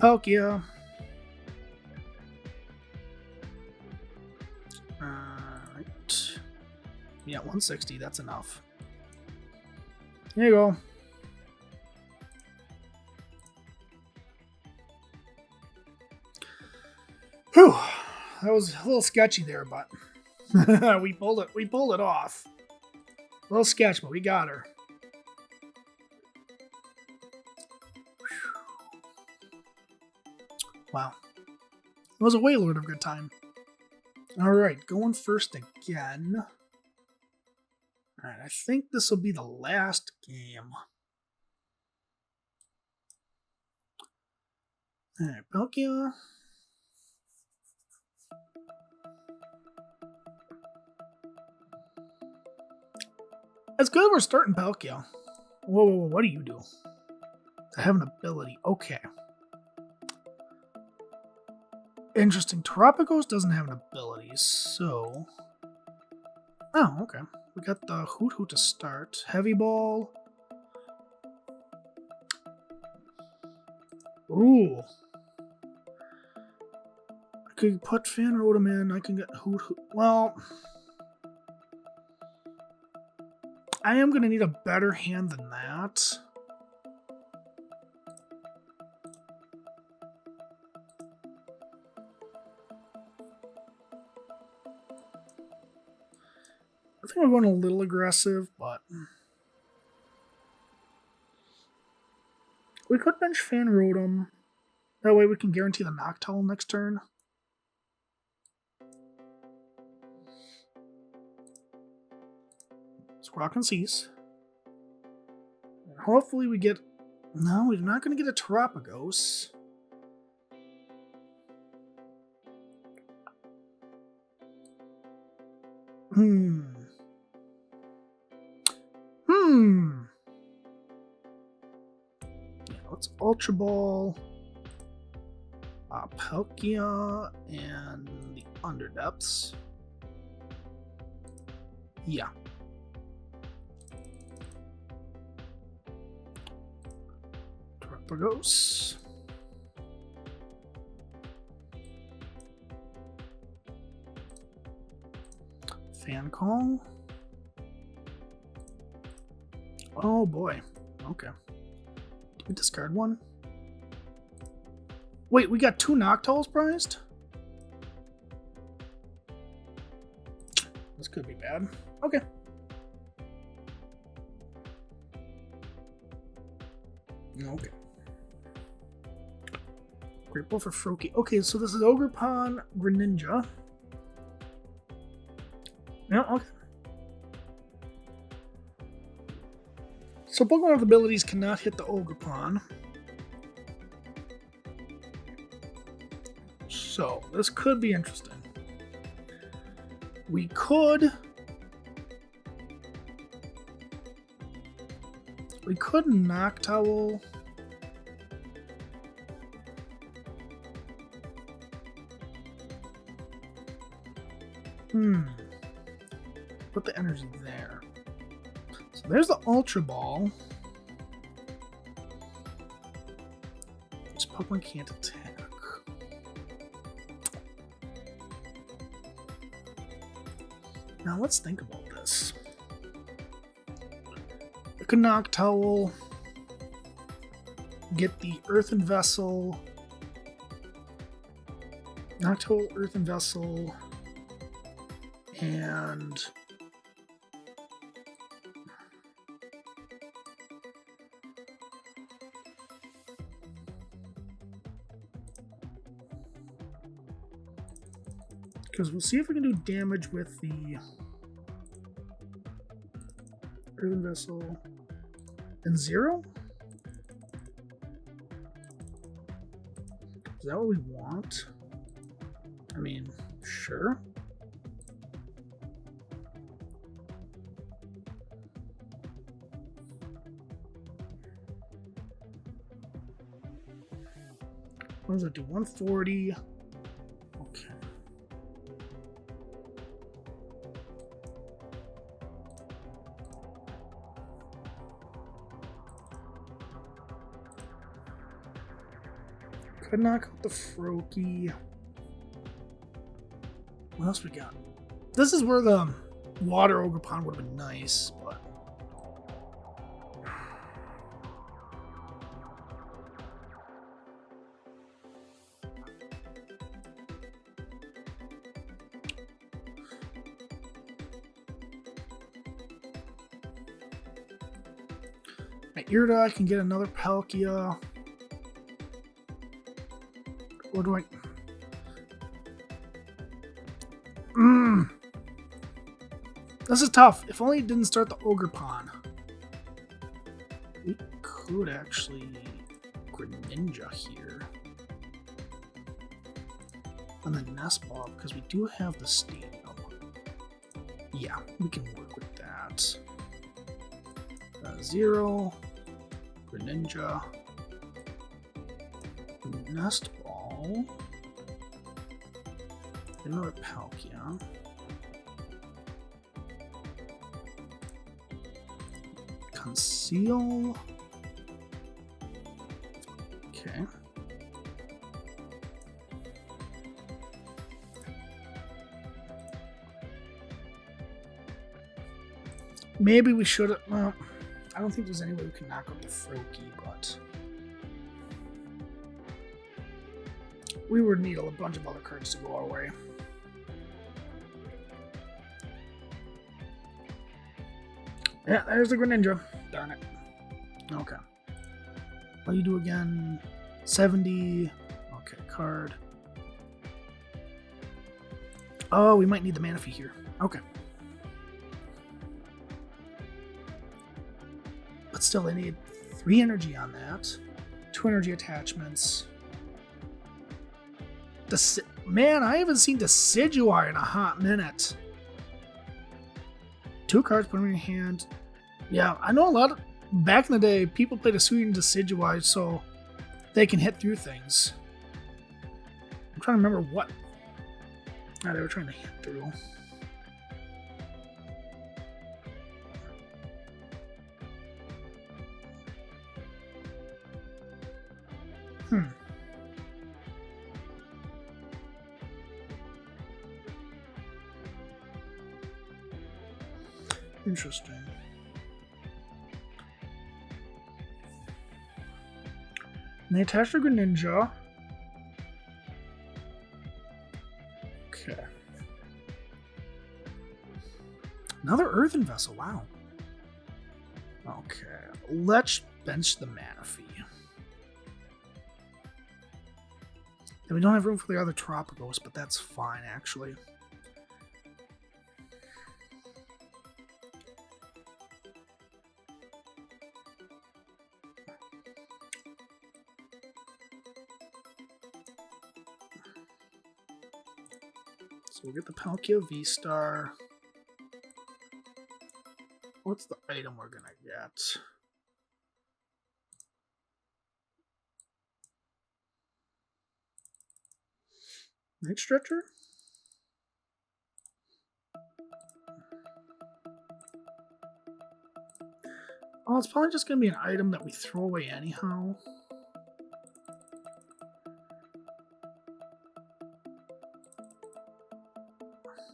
Palkia. Right. Yeah, 160, that's enough. There you go. Whew, that was a little sketchy there, but we pulled it off. A little sketch, but we got her. Wow. It was a Wailord of a good time. Alright, going first again. Alright, I think this will be the last game. Alright, Palkia. It's good we're starting Palkia. Whoa, what do you do? I have an ability. Okay. Interesting. Terapagos doesn't have an ability, so... Oh, okay. We got the Hoot Hoot to start. Heavy Ball. Ooh. I could put Fanrotom in. I can get Hoot Hoot. Well... I am going to need a better hand than that. I think we're going a little aggressive, but... We could bench Fanrotom. That way we can guarantee the Noctowl next turn. Let's Rock and Cease. Hopefully we get... No, we're not going to get a Terapagos. Let's Ultra Ball, Palkia, and the Underdepths. Yeah. Terapagos. Fan Call. Oh boy. Okay. Did we discard one? Wait, we got 2 Noctowls prized? This could be bad. Okay. Okay. Grateful for Froakie. Okay, so this is Ogerpon, Greninja. Yeah, okay. So Pokemon with abilities cannot hit the Ogerpon. So this could be interesting. We could Noctowl. Put the energy there. So there's the Ultra Ball. This Pokemon can't attack. Now let's think about this. I could Noctowl, get the Earthen Vessel, Noctowl, Earthen Vessel, and because we'll see if we can do damage with the Earthen Vessel and 0. Is that what we want? I mean, sure. What does it do? 140. Okay. Could knock out the Froakie. What else we got? This is where the Water Ogerpon would have been nice, but... At Irida, I can get another Palkia. What do I... This is tough. If only it didn't start the Ogerpon. We could actually Greninja here. And then Nest Ball, because we do have the Stadium. Yeah, we can work with that. 0. Greninja. Nest Ball. another Palkia. Conceal. Okay. Maybe we should have. Well, I don't think there's any way we can knock out the Froakie, but we would need a bunch of other cards to go our way. Yeah, there's the Greninja. Darn it. Okay. What do you do again? 70. Okay, card. Oh, we might need the Manaphy here. Okay. But still, they need 3 energy on that. 2 energy attachments. Man, I haven't seen Decidueye in a hot minute. 2 cards, put them in your hand. Yeah, I know a lot of... Back in the day, people played a Suian Decidueye so they can hit through things. I'm trying to remember what... Oh, they were trying to hit through. Interesting. And they attached a Greninja. Okay. Another Earthen Vessel, wow. Okay, let's bench the Manaphy. And we don't have room for the other Tropicos, but that's fine, actually. So we'll get the Palkia VSTAR. What's the item we're gonna get? Night Stretcher? Oh, it's probably just gonna be an item that we throw away anyhow.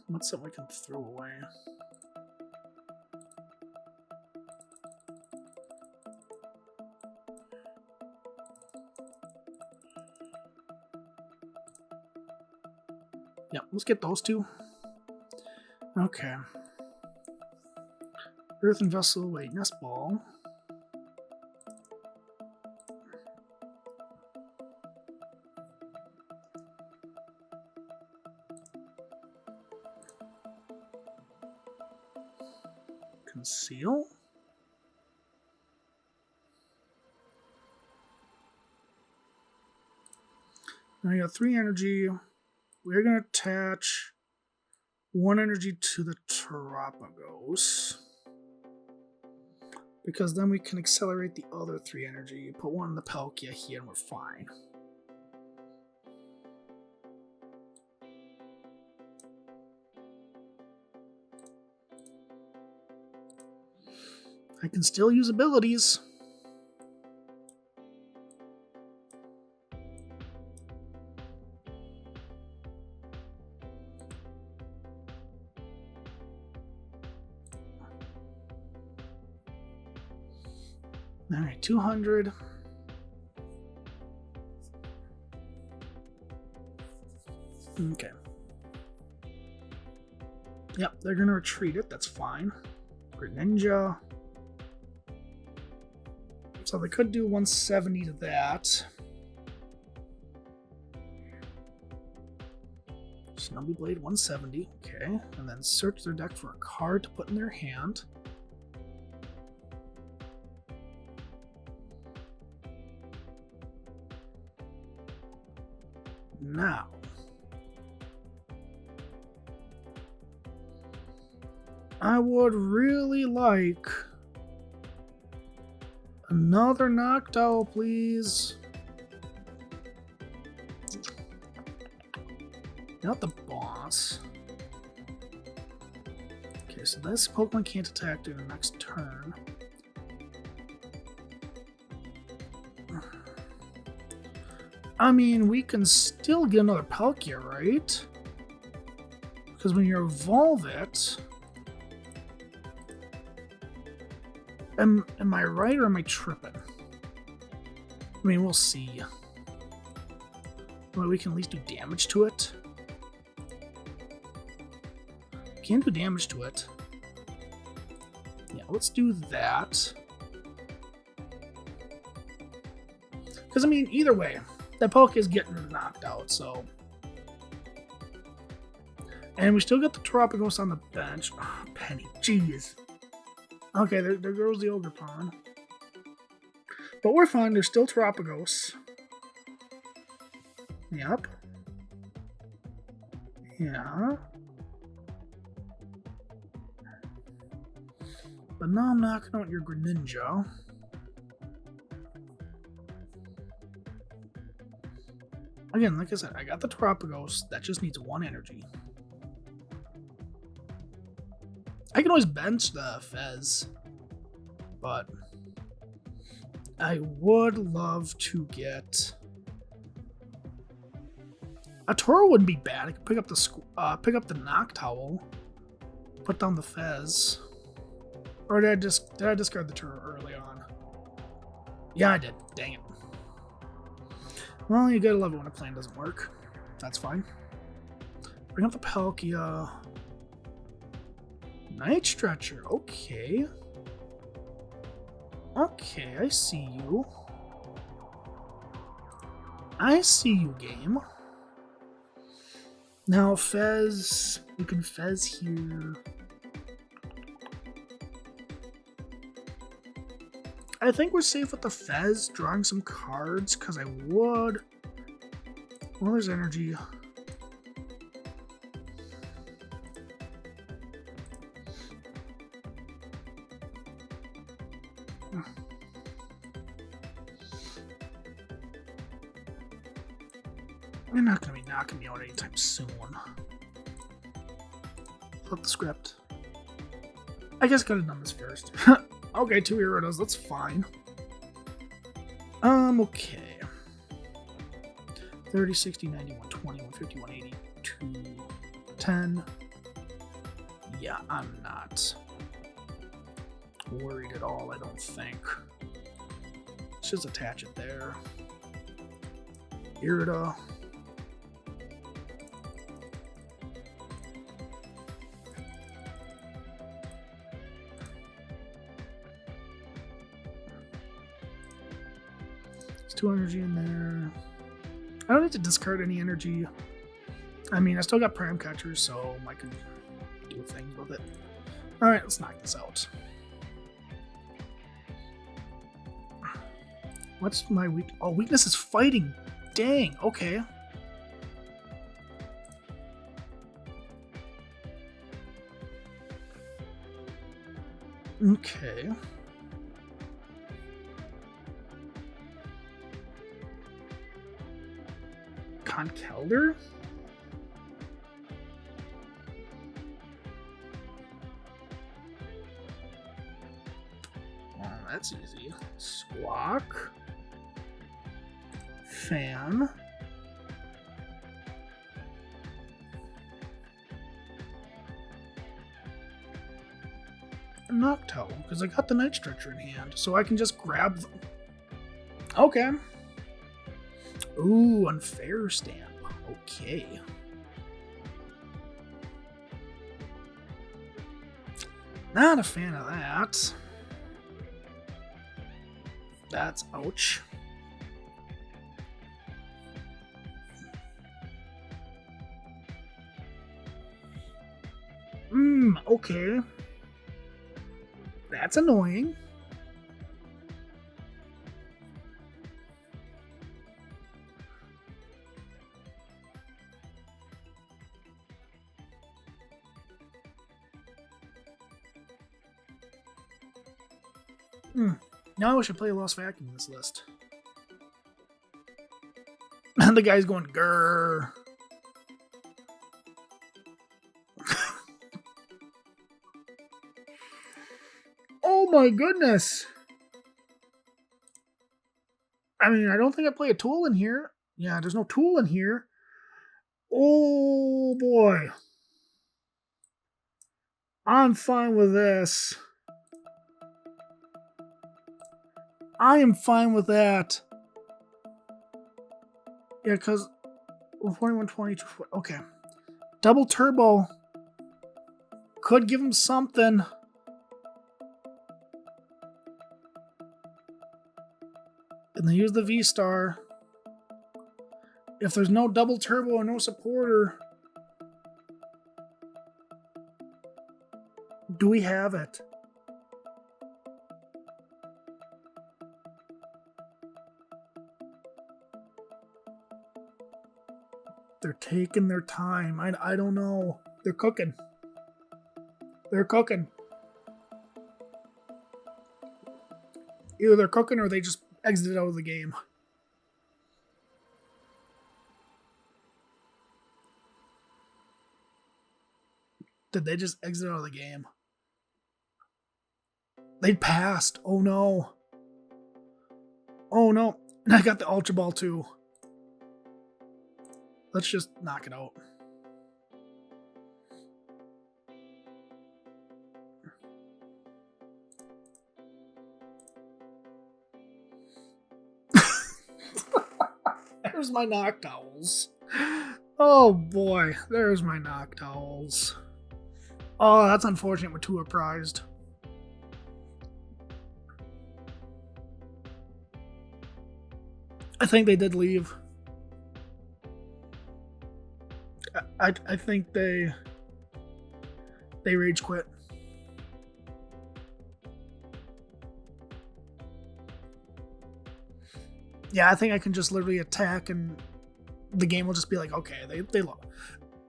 What's something we can throw away? Yeah, let's get those two. Okay. Earthen Vessel, wait, Nest Ball. Conceal. Now you got 3 energy. We're going to attach 1 energy to the Tropicos. Because then we can accelerate the other 3 energy. Put 1 in the Palkia here and we're fine. I can still use abilities. All right, 200. Okay. Yep, they're going to retreat it. That's fine. Greninja. So they could do 170 to that. Snubby Blade 170. Okay. And then search their deck for a card to put in their hand. Now, I would really like another Noctowl, please. Not the Bond. us. Okay, so this Pokemon can't attack during the next turn. I mean, we can still get another Palkia, right? Because when you evolve it... Am I right or am I tripping? I mean, we'll see. Well, we can at least do damage to it. Can do damage to it. Yeah, let's do that. Because, I mean, either way, that Palkia is getting knocked out, so... And we still got the Tropicos on the bench. Oh, Penny, jeez. Okay, there goes the Ogre Pawn. But we're fine, there's still Tropicos. Yep. Yeah. But now I'm knocking out your Greninja. Again, like I said, I got the Tropicos. That just needs 1 energy. I can always bench the Fez, but I would love to get a Toro. Wouldn't be bad. I could pick up the Noctowl, put down the Fez, or did I discard the Toro early on? Yeah, I did. Dang it. Well, you gotta love it when a plan doesn't work. That's fine. Bring up the Palkia. Night Stretcher, okay. Okay, I see you. I see you, game. Now, Fez, we can Fez here. I think we're safe with the Fez, drawing some cards, because I would. Well, there's energy. They're not going to be knocking me out anytime soon. Flip the script. I guess I could have done this first. Okay, 2 Gyarados, that's fine. Okay. 30, 60, 90, 120, 150, 180, 210. Yeah, I'm not worried at all, I don't think. Let's just attach it there. Irida. There's 2 energy in there. I don't need to discard any energy. I mean, I still got Prime Catchers, so I can do things with it. Alright, let's knock this out. What's my weak? Oh, weakness is fighting. Dang, okay. Okay. Conkeldurr? Oh, that's easy. Squawk. Fan. Noctowl, because I got the Night Stretcher in hand, so I can just grab them. Okay. Ooh, unfair stamp. Okay. Not a fan of that. That's ouch. Okay. That's annoying. Now I wish I played Lost Vacuum in this list. And the guy's going, grrr. Oh my goodness. I mean, I don't think I play a tool in here. Yeah, there's no tool in here. Oh boy. I'm fine with this. I am fine with that. Yeah, because 41, 22, okay. Double turbo could give him something. And they use the VSTAR. If there's no double turbo and no supporter, do we have it? They're taking their time. I don't know. They're cooking. They're cooking. Either they're cooking or they just exited out of the game. Did they just exit out of the game? They passed. Oh no. Oh no. And I got the Ultra Ball too. Let's just knock it out. There's my Noctowls. Oh boy, there's my Noctowls. Oh, that's unfortunate we're too prized. I think they did leave. I think they rage quit. Yeah, I think I can just literally attack and the game will just be like, okay, they log.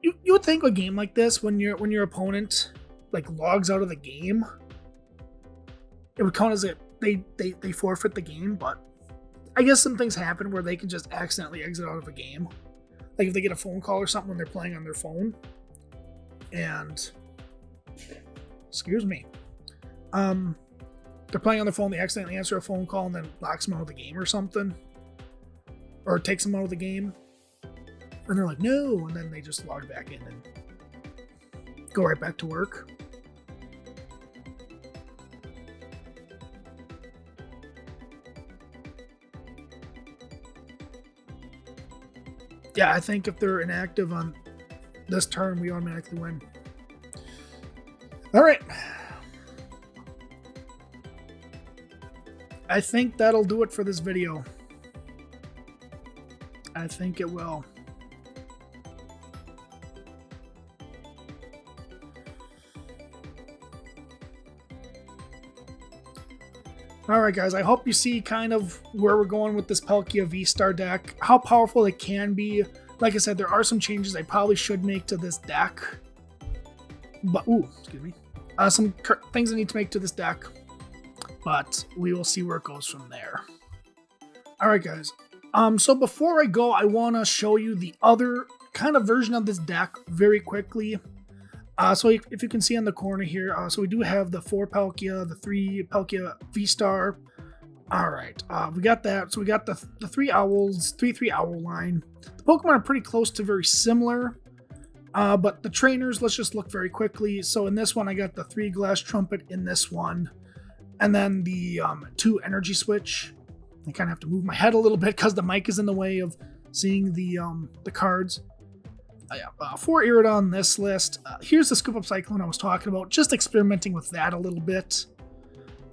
You would think a game like this, when your opponent like logs out of the game, it would count as they forfeit the game, but I guess some things happen where they can just accidentally exit out of a game. Like if they get a phone call or something when they're playing on their phone. And excuse me. They're playing on their phone, they accidentally answer a phone call and then locks them out of the game or something. Or takes them out of the game. And they're like, no, and then they just log back in and go right back to work. Yeah, I think if they're inactive on this turn, we automatically win. All right. I think that'll do it for this video. I think it will. Alright guys, I hope you see kind of where we're going with this Palkia VSTAR deck, how powerful it can be. Like I said, there are some changes I probably should make to this deck. But, excuse me. Some things I need to make to this deck. But we will see where it goes from there. Alright guys, so before I go, I want to show you the other kind of version of this deck very quickly. So if you can see on the corner here, so we do have the 4 Palkia, the 3 Palkia VSTAR. Alright, we got that. So we got the 3 Owls, 3 Owl line. The Pokemon are pretty close to very similar. But the trainers, let's just look very quickly. So in this one, I got the 3 Glass Trumpet in this one. And then the 2 Energy Switch. I kind of have to move my head a little bit because the mic is in the way of seeing the cards. 4 Iridon on this list. Here's the Scoop Up Cyclone I was talking about, just experimenting with that a little bit.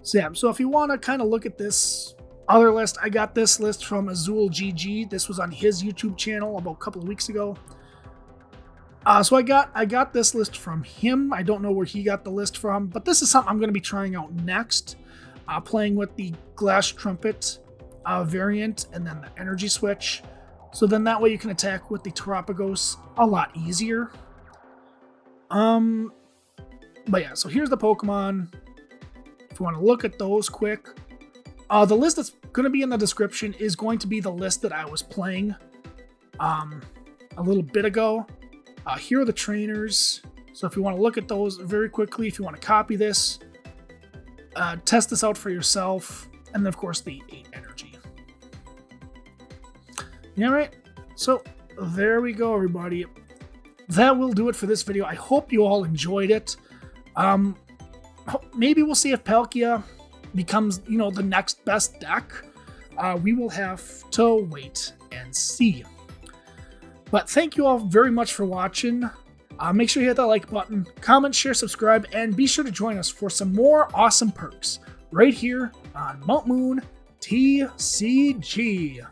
So yeah, so if you want to kind of look at this other list, I got this list from Azul GG. This was on his YouTube channel about a couple of weeks ago. So I got this list from him. I don't know where he got the list from, but this is something I'm going to be trying out next. Playing with the Glass Trumpet variant and then the Energy Switch. So then that way you can attack with the Terapagos a lot easier. But yeah, so here's the Pokemon. If you want to look at those quick. The list that's going to be in the description is going to be the list that I was playing a little bit ago. Here are the trainers. So if you want to look at those very quickly, if you want to copy this, test this out for yourself. And then, of course, the 8 energy. Yeah, right. So there we go, everybody. That will do it for this video. I hope you all enjoyed it. Maybe we'll see if Palkia becomes, the next best deck. We will have to wait and see. But thank you all very much for watching. Make sure you hit that like button, comment, share, subscribe, and be sure to join us for some more awesome perks right here on Mount Moon TCG.